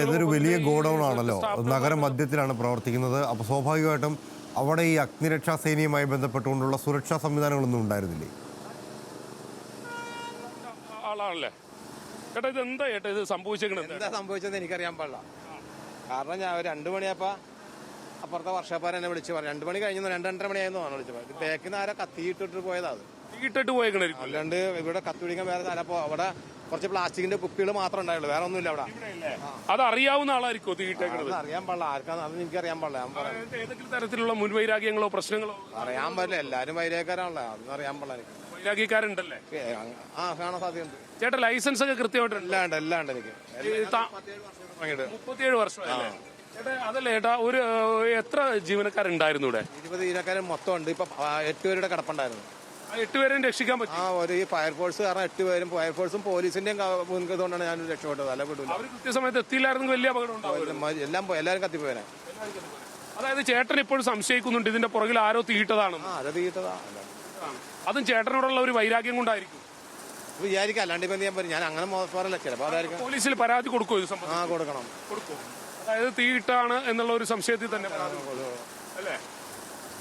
ഇതൊരു വലിയ ഗോഡൌൺ ആണല്ലോ, നഗര മധ്യത്തിലാണ് പ്രവർത്തിക്കുന്നത്. അപ്പോൾ സ്വാഭാവികമായിട്ടും അവിടെ ഈ അഗ്നിരക്ഷാ സേനയുമായി ബന്ധപ്പെട്ടുകൊണ്ടുള്ള സുരക്ഷാ സംവിധാനങ്ങളൊന്നും ഉണ്ടായിരുന്നില്ലേ? ആളാണല്ലേ ചേട്ടാ? ഇത് എന്താ ചേട്ടാ ഇത് സംഭവിച്ചേക്കണത്? എന്താ സംഭവിച്ചതെന്ന് എനിക്കറിയാൻ പാടില്ല. കാരണം ഞാൻ ഒരു 2 മണിയപ്പോൾ അപ്പുറത്തെ വർഷക്കാരൻ എന്നെ വിളിച്ച് പറഞ്ഞു. 2 മണി കഴിഞ്ഞു, 2-2:30 മണിയായിരുന്നു വിളിച്ചു പറഞ്ഞു. ബാക്കിൽ നിന്ന് ആരോ കത്തിയിട്ടിട്ട് പോയതാ അത്. തീയിട്ടിട്ട് പോയേക്കണായിരിക്കും. അല്ലാണ്ട് ഇവിടെ കത്തി പിടിക്കാൻ വേറെ സ്ഥലപ്പോ അവിടെ കുറച്ച് പ്ലാസ്റ്റിക്കിന്റെ കുപ്പികൾ മാത്രമേ ഉണ്ടായുള്ളൂ, വേറെ ഒന്നുമില്ല അവിടെ. അത് അറിയാവുന്ന ആളായിരിക്കും തീയിട്ടേക്കണത്? അറിയാൻ പാടില്ല, ആർക്കാന്ന് അത് എനിക്കറിയാൻ പാടില്ല. ഞാൻ പറയാം, ഏതെങ്കിലും തരത്തിലുള്ള മുൻവൈരാഗ്യങ്ങളോ പ്രശ്നങ്ങളോ? അറിയാൻ പാടില്ല, എല്ലാരും വൈരാക്കാരാണല്ലോ, അതൊന്നും അറിയാൻ പാടില്ല എനിക്ക്. വൈരാഗ്യക്കാരുണ്ടല്ലേ? കാണാൻ സാധ്യതയുണ്ട്. ചേട്ടാ ലൈസൻസ് ഒക്കെ കൃത്യമായിട്ട് എല്ലാണ്ട് എനിക്ക് 37 വർഷമല്ലേ ചേട്ടാ? അതല്ലേ ചേട്ടാ, ഒരു എത്ര ജീവനക്കാരുണ്ടായിരുന്നു ഇവിടെ? 20 ജീവനക്കാരും മൊത്തം ഉണ്ട്. ഇപ്പൊ 8 പേരുടെ കിടപ്പുണ്ടായിരുന്നു. 8 പേരെയും രക്ഷിക്കാൻ പറ്റും? ഒരു ഈ ഫയർഫോഴ്സ് കാരണം 8 പേരും, ഫയർഫോഴ്സും പോലീസിന്റെയും മുൻകൈകൊണ്ടാണ് ഞാൻ രക്ഷപ്പെട്ടത്. അല്ല വിടൂല, അവർ കൃത്യസമയത്ത് എത്തിയില്ലായിരുന്നു, വലിയ അപകടം ഉണ്ടാവും. എല്ലാരും കത്തിപ്പോയനെ. അതായത് ചേട്ടൻ ഇപ്പോഴും സംശയിക്കുന്നുണ്ട് ഇതിന്റെ പുറകിൽ ആരോ തീയിട്ടതാണെന്ന്. അത് തീയിട്ടതാ. അതും ചേട്ടനോടുള്ള ഒരു വൈരാഗ്യം കൊണ്ടായിരിക്കും വിചാരിക്കാം, അല്ലാണ്ട് ഇപ്പൊ ഞാൻ പറയും, ഞാൻ അങ്ങനെ മോശമല്ല. ചിലപ്പോ അതായിരിക്കും. പോലീസിൽ പരാതി കൊടുക്കുമോ ഇത് സംബന്ധിച്ച്? കൊടുക്കണം. അതായത് തീയിട്ടാണ് എന്നുള്ള ഒരു സംശയത്തിൽ തന്നെ അല്ലേ?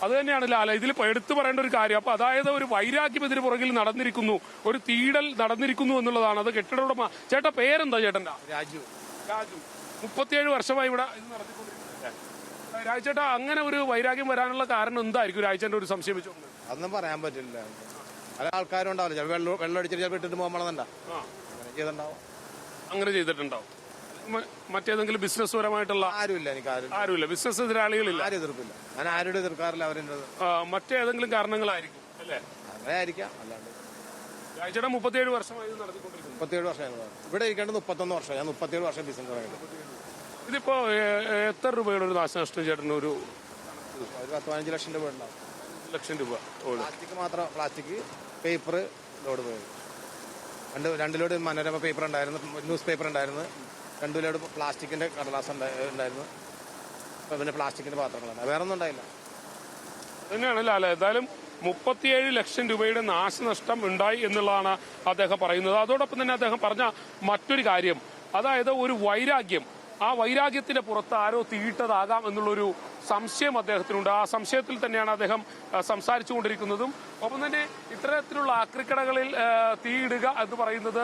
അത് തന്നെയാണ് ലാല ഇതിൽ എടുത്തു പറയേണ്ട ഒരു കാര്യം. അപ്പൊ അതായത് ഒരു വൈരാഗ്യം ഇതിന് പുറകിൽ നടന്നിരിക്കുന്നു, ഒരു തീയിടൽ നടന്നിരിക്കുന്നു എന്നുള്ളതാണ്. അത് കെട്ടിട ഉടമ. ചേട്ടാ പേരെന്താ ചേട്ടന്റെ? രാജു. 37 വർഷമായി ഇവിടെ ഇത് നടത്തിക്കൊണ്ടിരിക്കുന്നത്. രാജേട്ടാ, അങ്ങനെ ഒരു വൈരാഗ്യം വരാനുള്ള കാരണം എന്തായിരിക്കും രാജേട്ടന്റെ ഒരു സംശയം വെച്ചു? അതൊന്നും പറയാൻ പറ്റില്ല. പല ആൾക്കാരും ഉണ്ടാവില്ല, വെള്ളം അടിച്ചിട്ട് ചിലപ്പോൾ ഇട്ടിട്ട് പോകാൻ അങ്ങനെ ചെയ്തിട്ടുണ്ടാവും. അങ്ങനെ ചെയ്തിട്ടുണ്ടാവും. മറ്റേതെങ്കിലും ബിസിനസ് പരമായിട്ടുള്ള ആരുമില്ല, എനിക്ക് ആരുമില്ല, ബിസിനസ് എതിരാളികളില്ല, ആരും എതിർപ്പില്ല. ഞാൻ ആരോടും എതിർക്കാറില്ല. അവരുടെ മറ്റേതെങ്കിലും കാരണങ്ങളായിരിക്കും അല്ലേ? അങ്ങനെ ആയിരിക്കാം. അല്ലാണ്ട് രാജേട്ടൻ 37 വർഷമായി നടത്തിക്കൊണ്ടിരിക്കുന്നു. 37 വർഷം ഇവിടെ ഇരിക്കേണ്ടത് 31 വർഷം. ഞാൻ 37 വർഷം ബിസിനസ് തുടങ്ങിയത്. ഇതിപ്പോ എത്ര രൂപയുടെ ഒരു നാശനഷ്ടം ചേട്ടന്? ഒരു 10-15 ലക്ഷം രൂപ ഉണ്ടാവും. ലക്ഷം രൂപ. പ്ലാസ്റ്റിക് മാത്രം, പ്ലാസ്റ്റിക്, പേപ്പർ ലോഡ് പോയത്. 2 ലോഡ് മനോരമ പേപ്പർ ഉണ്ടായിരുന്നു, ന്യൂസ് പേപ്പർ ഉണ്ടായിരുന്നു. 2 ലോഡ് പ്ലാസ്റ്റിക്കിന്റെ കടലാസ് ഉണ്ടായിരുന്നു. പിന്നെ പ്ലാസ്റ്റിക്കിന്റെ പാത്രങ്ങളുണ്ട്. വേറെ ഒന്നും ഉണ്ടായില്ല. തന്നെയാണ് ലാല. എന്തായാലും 37 ലക്ഷം രൂപയുടെ നാശനഷ്ടം ഉണ്ടായി എന്നുള്ളതാണ് അദ്ദേഹം പറയുന്നത്. അതോടൊപ്പം തന്നെ അദ്ദേഹം പറഞ്ഞ മറ്റൊരു കാര്യം, അതായത് ഒരു വൈരാഗ്യം, ആ വൈരാഗ്യത്തിന്റെ പുറത്ത് ആരോ തീയിട്ടതാകാം എന്നുള്ളൊരു സംശയം അദ്ദേഹത്തിനുണ്ട്. ആ സംശയത്തിൽ തന്നെയാണ് അദ്ദേഹം സംസാരിച്ചു കൊണ്ടിരിക്കുന്നതും. ഒപ്പം തന്നെ ഇത്തരത്തിലുള്ള ആക്രിക്കടകളിൽ തീയിടുക എന്ന് പറയുന്നത്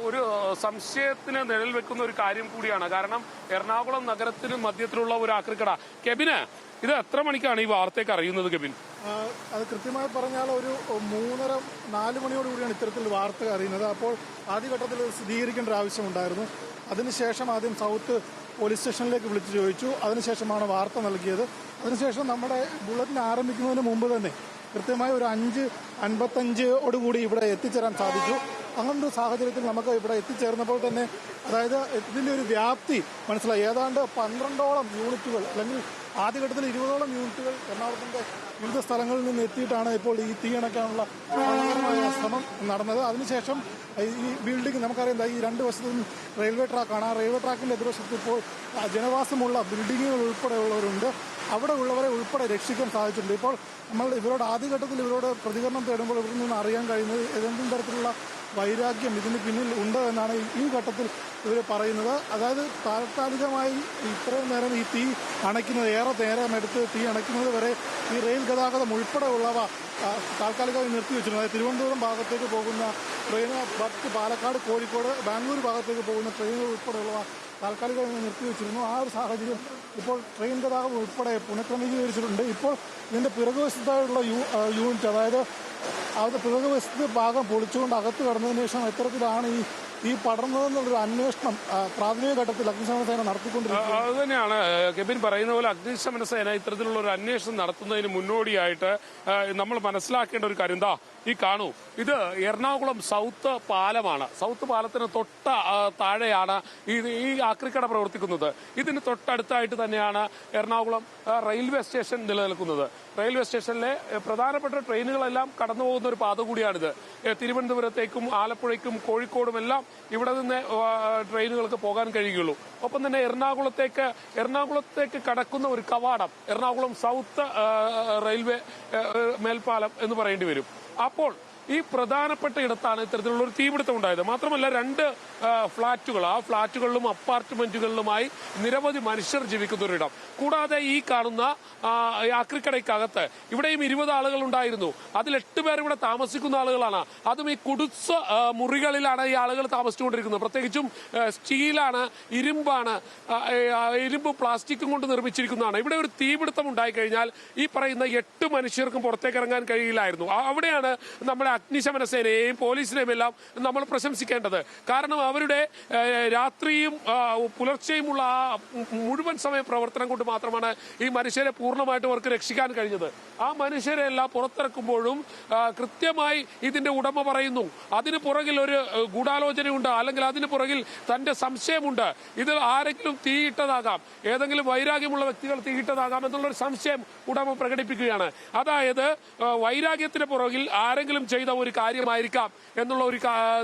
ഒരു സംശയത്തിന് നിഴൽ വെക്കുന്ന ഒരു കാര്യം കൂടിയാണ്. കാരണം എറണാകുളം നഗരത്തിന് മധ്യത്തിലുള്ള ഒരു ആക്രിക്കട. കെബിന്, ഇത് എത്ര മണിക്കാണ് ഈ വാർത്തയൊക്കെ അറിയുന്നത് കെബിൻ? അത് കൃത്യമായി പറഞ്ഞാൽ ഒരു 3:30-4 മണിയോടുകൂടിയാണ് ഇത്തരത്തിൽ വാർത്ത അറിയുന്നത്. അപ്പോൾ ആദ്യഘട്ടത്തിൽ സ്ഥിരീകരിക്കേണ്ട ഒരു ആവശ്യമുണ്ടായിരുന്നു. അതിനുശേഷം ആദ്യം സൗത്ത് പോലീസ് സ്റ്റേഷനിലേക്ക് വിളിച്ചു ചോദിച്ചു. അതിനുശേഷമാണ് വാർത്ത നൽകിയത്. അതിനുശേഷം നമ്മുടെ ബുള്ളറ്റിൻ ആരംഭിക്കുന്നതിന് മുമ്പ് തന്നെ കൃത്യമായി ഒരു 5:55 ഇവിടെ എത്തിച്ചേരാൻ സാധിച്ചു. അങ്ങനൊരു സാഹചര്യത്തിൽ നമുക്ക് ഇവിടെ എത്തിച്ചേർന്നപ്പോൾ തന്നെ അതായത് ഇതിൻ്റെ ഒരു വ്യാപ്തി മനസ്സിലായി. ഏതാണ്ട് 12ഓളം യൂണിറ്റുകൾ, അല്ലെങ്കിൽ ആദ്യഘട്ടത്തിൽ 20ഓളം യൂണിറ്റുകൾ എറണാകുളത്തിൻ്റെ വിവിധ സ്ഥലങ്ങളിൽ നിന്ന് എത്തിയിട്ടാണ് ഇപ്പോൾ ഈ തീ അണയ്ക്കാനുള്ള ശ്രമം നടന്നത്. അതിനുശേഷം ഈ ബിൽഡിംഗ് നമുക്കറിയാം, ഈ 2 വശത്തും റെയിൽവേ ട്രാക്കാണ്. ആ റെയിൽവേ ട്രാക്കിൻ്റെ എതിർവശത്ത് ഇപ്പോൾ ജനവാസമുള്ള ബിൽഡിങ്ങുകൾ ഉൾപ്പെടെയുള്ളവരുണ്ട്. അവിടെ ഉള്ളവരെ ഉൾപ്പെടെ രക്ഷിക്കാൻ സാധിച്ചിട്ടുണ്ട്. ഇപ്പോൾ നമ്മൾ ഇവരോട് ആദ്യഘട്ടത്തിൽ ഇവരോട് പ്രതികരണം തേടുമ്പോൾ ഇവരിൽ നിന്ന് അറിയാൻ കഴിയുന്നത് ഏതെങ്കിലും തരത്തിലുള്ള വൈരാഗ്യം ഇതിന് പിന്നിൽ ഉണ്ട് എന്നാണ് ഈ ഘട്ടത്തിൽ ഇവർ പറയുന്നത്. അതായത് താൽക്കാലികമായി ഇത്രയും നേരം ഈ തീ അണയ്ക്കുന്നത്, ഏറെ നേരം എടുത്ത് തീ അണയ്ക്കുന്നത് വരെ ഈ റെയിൽ ഗതാഗതം ഉൾപ്പെടെയുള്ളവ താൽക്കാലികമായി നിർത്തിവെച്ചിരുന്നു. അതായത് തിരുവനന്തപുരം ഭാഗത്തേക്ക് പോകുന്ന ട്രെയിൻ, മറ്റ് പാലക്കാട്, കോഴിക്കോട്, ബാംഗ്ലൂർ ഭാഗത്തേക്ക് പോകുന്ന ട്രെയിനുകൾ ഉൾപ്പെടെയുള്ളവ താൽക്കാലികമായി നിർത്തിവെച്ചിരുന്നു. ആ ഒരു സാഹചര്യം ഇപ്പോൾ ട്രെയിൻ ഗതാഗതം ഉൾപ്പെടെ പുനഃക്രമീകരിച്ചിട്ടുണ്ട്. ഇപ്പോൾ ഇതിൻ്റെ പിറകുവശത്തായുള്ള യൂണിറ്റ്, അതായത് അത് പിറകുവശത്ത് ഭാഗം പൊളിച്ചുകൊണ്ട് അകത്ത് കടന്നതിന് ശേഷം എത്തരത്തിലാണ് ഈ പടർന്നതെന്നുള്ളൊരു അന്വേഷണം പ്രാഥമിക ഘട്ടത്തിൽ അഗ്നിശമന സേന നടത്തിക്കൊണ്ടിരിക്കുന്നത്. അത് തന്നെയാണ് കെബിൻ പറയുന്ന പോലെ, അഗ്നിശമന സേന ഇത്തരത്തിലുള്ള ഒരു അന്വേഷണം നടത്തുന്നതിന് മുന്നോടിയായിട്ട് നമ്മൾ മനസ്സിലാക്കേണ്ട ഒരു കാര്യം എന്താ, ഈ കാണൂ, ഇത് എറണാകുളം സൗത്ത് പാലമാണ്. സൗത്ത് പാലത്തിന് തൊട്ട താഴെയാണ് ഈ ആക്രിക്കട പ്രവർത്തിക്കുന്നത്. ഇതിന് തൊട്ടടുത്തായിട്ട് തന്നെയാണ് എറണാകുളം റെയിൽവേ സ്റ്റേഷൻ നിലനിൽക്കുന്നത്. റെയിൽവേ സ്റ്റേഷനിലെ പ്രധാനപ്പെട്ട ട്രെയിനുകളെല്ലാം കടന്നു പോകുന്ന ഒരു പാത കൂടിയാണിത്. തിരുവനന്തപുരത്തേക്കും ആലപ്പുഴയ്ക്കും കോഴിക്കോടും എല്ലാം ഇവിടെ നിന്ന് ട്രെയിനുകൾക്ക് പോകാൻ കഴിയുകയുള്ളൂ. ഒപ്പം തന്നെ എറണാകുളത്തേക്ക് കടക്കുന്ന ഒരു കവാടം എറണാകുളം സൗത്ത് റെയിൽവേ മേൽപ്പാലം എന്ന് പറയേണ്ടി വരും. അപ്പോൾ ഈ പ്രധാനപ്പെട്ട ഇടത്താണ് ഇത്തരത്തിലുള്ള ഒരു തീപിടുത്തം ഉണ്ടായത്. മാത്രമല്ല 2 ഫ്ളാറ്റുകൾ, ആ ഫ്ളാറ്റുകളിലും അപ്പാർട്ട്മെന്റുകളിലുമായി നിരവധി മനുഷ്യർ ജീവിക്കുന്ന ഒരിടം. കൂടാതെ ഈ കാണുന്ന ആക്രിക്കടയ്ക്കകത്ത് ഇവിടെയും 20 ആളുകൾ ഉണ്ടായിരുന്നു. അതിൽ 8 പേർ ഇവിടെ താമസിക്കുന്ന ആളുകളാണ്. അതും ഈ കുടുസ് മുറികളിലാണ് ഈ ആളുകൾ താമസിച്ചുകൊണ്ടിരിക്കുന്നത്. പ്രത്യേകിച്ചും സ്റ്റീലാണ്, ഇരുമ്പ് പ്ലാസ്റ്റിക്കും കൊണ്ട് നിർമ്മിച്ചിരിക്കുന്നതാണ്. ഇവിടെ ഒരു തീപിടുത്തം ഉണ്ടായിക്കഴിഞ്ഞാൽ ഈ പറയുന്ന 8 മനുഷ്യർക്കും പുറത്തേക്ക് ഇറങ്ങാൻ കഴിയില്ലായിരുന്നു. അവിടെയാണ് നമ്മുടെ അഗ്നിശമന സേനയെയും പോലീസിനെയും എല്ലാം നമ്മൾ പ്രശംസിക്കേണ്ടത്. കാരണം അവരുടെ രാത്രിയും പുലർച്ചെയുമുള്ള ആ മുഴുവൻ സമയ പ്രവർത്തനം കൊണ്ട് മാത്രമാണ് ഈ മനുഷ്യരെ പൂർണ്ണമായിട്ടും അവർക്ക് രക്ഷിക്കാൻ കഴിഞ്ഞത്. ആ മനുഷ്യരെ എല്ലാം പുറത്തിറക്കുമ്പോഴും കൃത്യമായി ഇതിന്റെ ഉടമ പറയുന്നു അതിന് പുറകിൽ ഒരു ഗൂഢാലോചനയുണ്ട്, അല്ലെങ്കിൽ അതിന് പുറകിൽ തന്റെ സംശയമുണ്ട്. ഇത് ആരെങ്കിലും തീയിട്ടതാകാം, ഏതെങ്കിലും വൈരാഗ്യമുള്ള വ്യക്തികൾ തീയിട്ടതാകാം എന്നുള്ളൊരു സംശയം ഉടമ പ്രകടിപ്പിക്കുകയാണ്. അതായത് വൈരാഗ്യത്തിന് പുറകിൽ ആരെങ്കിലും ചെയ്ത ഒരു കാര്യമായിരിക്കാം എന്നുള്ള ഒരു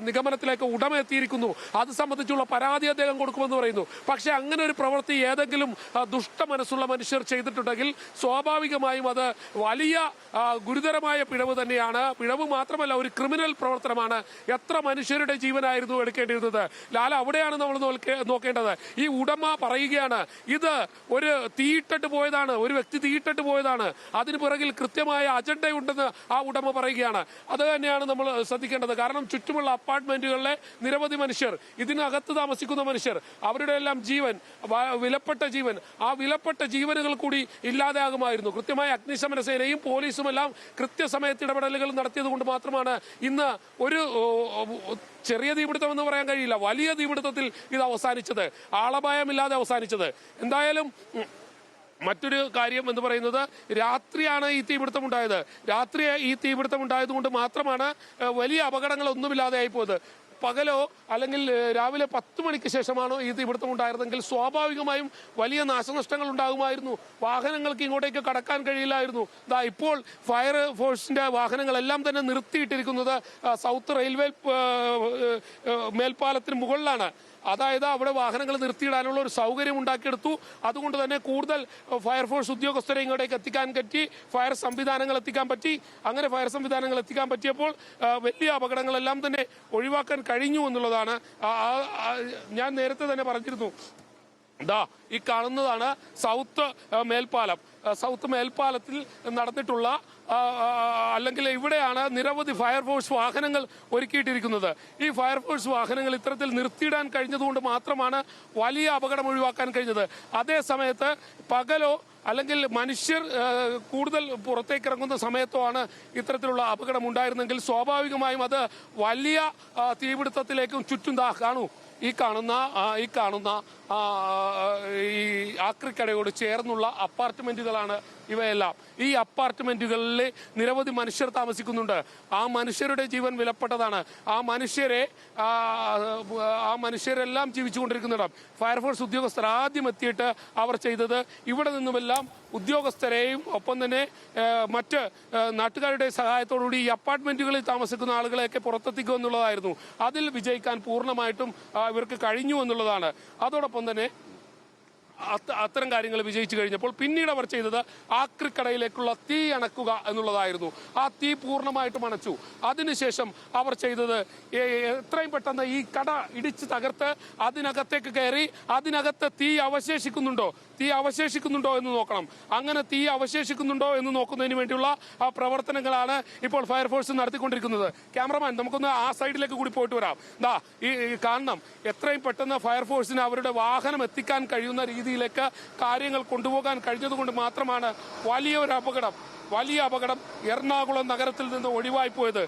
നിഗമനത്തിലേക്ക് ഉടമ എത്തിയിരിക്കുന്നു. അത് സംബന്ധിച്ചുള്ള പരാതി അദ്ദേഹം കൊടുക്കുമെന്ന് പറയുന്നു. പക്ഷെ അങ്ങനെ ഒരു പ്രവൃത്തി ഏതെങ്കിലും ദുഷ്ട മനസ്സുള്ള മനുഷ്യർ ചെയ്തിട്ടുണ്ടെങ്കിൽ സ്വാഭാവികമായും അത് വലിയ ഗുരുതരമായ പിഴവ് തന്നെയാണ്. പിഴവ് മാത്രമല്ല, ഒരു ക്രിമിനൽ പ്രവർത്തനമാണ്. എത്ര മനുഷ്യരുടെ ജീവനായിരുന്നു എടുക്കേണ്ടിയിരുന്നത്. ലാല, അവിടെയാണ് നമ്മൾ നോക്കേണ്ടത്. ഈ ഉടമ പറയുകയാണ് ഇത് ഒരു തീയിട്ടിട്ട് പോയതാണ്, ഒരു വ്യക്തി തീയിട്ടിട്ട് പോയതാണ്, അതിന് പുറകിൽ കൃത്യമായ അജണ്ടയുണ്ടെന്ന് ആ ഉടമ പറയുകയാണ്. അത് തന്നെയാണ് നമ്മൾ ശ്രദ്ധിക്കേണ്ടത്. കാരണം ചുറ്റുമുള്ള അപ്പാർട്ട്മെന്റുകളിലെ നിരവധി മനുഷ്യർ, ഇതിനകത്ത് താമസിക്കുന്ന മനുഷ്യർ, അവരുടെ എല്ലാം ജീവൻ, വിലപ്പെട്ട ജീവൻ, ആ വിലപ്പെട്ട ജീവനുകൾ കൂടി ഇല്ലാതെയാകുമായിരുന്നു. കൃത്യമായ അഗ്നിശമന സേനയും പോലീസും എല്ലാം കൃത്യസമയത്ത് ഇടപെടലുകൾ നടത്തിയത് കൊണ്ട് മാത്രമാണ് ഇന്ന് ഒരു ചെറിയ തീപിടുത്തം എന്ന് പറയാൻ കഴിയില്ല, വലിയ തീപിടുത്തത്തിൽ ഇത് അവസാനിച്ചത്, ആളപായമില്ലാതെ അവസാനിച്ചത്. എന്തായാലും മറ്റൊരു കാര്യം എന്ന് പറയുന്നത് രാത്രിയാണ് ഈ തീപിടുത്തം ഉണ്ടായത്. രാത്രി ഈ തീപിടുത്തം ഉണ്ടായതുകൊണ്ട് മാത്രമാണ് വലിയ അപകടങ്ങളൊന്നുമില്ലാതെ ആയിപ്പോയത്. പകലോ അല്ലെങ്കിൽ രാവിലെ 10 മണിക്ക് ശേഷമാണോ ഈ തീപിടുത്തം ഉണ്ടായിരുന്നെങ്കിൽ സ്വാഭാവികമായും വലിയ നാശനഷ്ടങ്ങൾ ഉണ്ടാകുമായിരുന്നു. വാഹനങ്ങൾക്ക് ഇങ്ങോട്ടേക്ക് കടക്കാൻ കഴിയില്ലായിരുന്നു. ഇപ്പോൾ ഫയർ ഫോഴ്സിന്റെ വാഹനങ്ങളെല്ലാം തന്നെ നിർത്തിയിട്ടിരിക്കുന്നത് സൗത്ത് റെയിൽവേ മേൽപ്പാലത്തിന് മുകളിലാണ്. അതായത് അവിടെ വാഹനങ്ങൾ നിർത്തിയിടാനുള്ള ഒരു സൗകര്യം ഉണ്ടാക്കിയെടുത്തു. അതുകൊണ്ട് തന്നെ കൂടുതൽ ഫയർഫോഴ്സ് ഉദ്യോഗസ്ഥരെ ഇങ്ങോട്ടേക്ക് എത്തിക്കാൻ പറ്റി, ഫയർ സംവിധാനങ്ങൾ എത്തിക്കാൻ പറ്റി. അങ്ങനെ ഫയർ സംവിധാനങ്ങൾ എത്തിക്കാൻ പറ്റിയപ്പോൾ വലിയ അപകടങ്ങളെല്ലാം തന്നെ ഒഴിവാക്കാൻ കഴിഞ്ഞു എന്നുള്ളതാണ്. ഞാൻ നേരത്തെ തന്നെ പറഞ്ഞിരുന്നു. ഈ കാണുന്നതാണ് സൗത്ത് മേൽപ്പാലം. സൗത്ത് മേൽപ്പാലത്തിൽ നടന്നിട്ടുള്ള അല്ലെങ്കിൽ ഇവിടെയാണ് നിരവധി ഫയർഫോഴ്സ് വാഹനങ്ങൾ ഒരുക്കിയിട്ടിരിക്കുന്നത്. ഈ ഫയർഫോഴ്സ് വാഹനങ്ങൾ ഇത്തരത്തിൽ നിർത്തിയിടാൻ കഴിഞ്ഞതുകൊണ്ട് മാത്രമാണ് വലിയ അപകടം ഒഴിവാക്കാൻ കഴിഞ്ഞത്. അതേ സമയത്ത് പകലോ അല്ലെങ്കിൽ മനുഷ്യർ കൂടുതൽ പുറത്തേക്ക് ഇറങ്ങുന്ന സമയത്തോ ആണ് ഇത്തരത്തിലുള്ള അപകടം ഉണ്ടായിരുന്നെങ്കിൽ സ്വാഭാവികമായും അത് വലിയ തീപിടുത്തത്തിലേക്കും ചുറ്റും കാണൂ ഈ കാണുന്ന ഈ ആക്രിക്കടയോട് ചേർന്നുള്ള അപ്പാർട്ട്മെന്റുകളാണ് ഇവയെല്ലാം. ഈ അപ്പാർട്ട്മെന്റുകളിൽ നിരവധി മനുഷ്യർ താമസിക്കുന്നുണ്ട്. ആ മനുഷ്യരുടെ ജീവൻ വിലപ്പെട്ടതാണ്. ആ മനുഷ്യരെല്ലാം ജീവിച്ചുകൊണ്ടിരിക്കുന്നിടം ഫയർഫോഴ്സ് ഉദ്യോഗസ്ഥർ ആദ്യം എത്തിയിട്ട് അവർ ചെയ്തത് ഇവിടെ നിന്നുമെല്ലാം ഉദ്യോഗസ്ഥരെയും ഒപ്പം തന്നെ മറ്റ് നാട്ടുകാരുടെ സഹായത്തോടുകൂടി ഈ അപ്പാർട്ട്മെന്റുകളിൽ താമസിക്കുന്ന ആളുകളെയൊക്കെ പുറത്തെത്തിക്കുക എന്നുള്ളതായിരുന്നു. അതിൽ വിജയിക്കാൻ പൂർണ്ണമായിട്ടും ഇവർക്ക് കഴിഞ്ഞു എന്നുള്ളതാണ്. അതോടൊപ്പം തന്നെ അത്തരം കാര്യങ്ങൾ വിജയിച്ചു കഴിഞ്ഞപ്പോൾ പിന്നീട് അവർ ചെയ്തത് ആക്രിക്കടയിലേക്കുള്ള തീ അണക്കുക എന്നുള്ളതായിരുന്നു. ആ തീ പൂർണ്ണമായിട്ടും അണച്ചു. അതിനുശേഷം അവർ ചെയ്തത് എത്രയും പെട്ടെന്ന് ഈ കട ഇടിച്ച് തകർത്ത് അതിനകത്തേക്ക് കയറി അതിനകത്ത് തീ അവശേഷിക്കുന്നുണ്ടോ എന്ന് നോക്കണം. അങ്ങനെ തീ അവശേഷിക്കുന്നുണ്ടോ എന്ന് നോക്കുന്നതിന് വേണ്ടിയുള്ള പ്രവർത്തനങ്ങളാണ് ഇപ്പോൾ ഫയർഫോഴ്സ് നടത്തിക്കൊണ്ടിരിക്കുന്നത്. ക്യാമറമാൻ, നമുക്കൊന്ന് ആ സൈഡിലേക്ക് കൂടി പോയിട്ട് വരാം. ഈ കാണണം, എത്രയും പെട്ടെന്ന് ഫയർഫോഴ്സിന് അവരുടെ വാഹനം എത്തിക്കാൻ കഴിയുന്ന രീതിയിലേക്ക് കാര്യങ്ങൾ കൊണ്ടുപോകാൻ കഴിഞ്ഞതുകൊണ്ട് മാത്രമാണ് വലിയ അപകടം എറണാകുളം നഗരത്തിൽ നിന്ന് ഒഴിവായി പോയത്.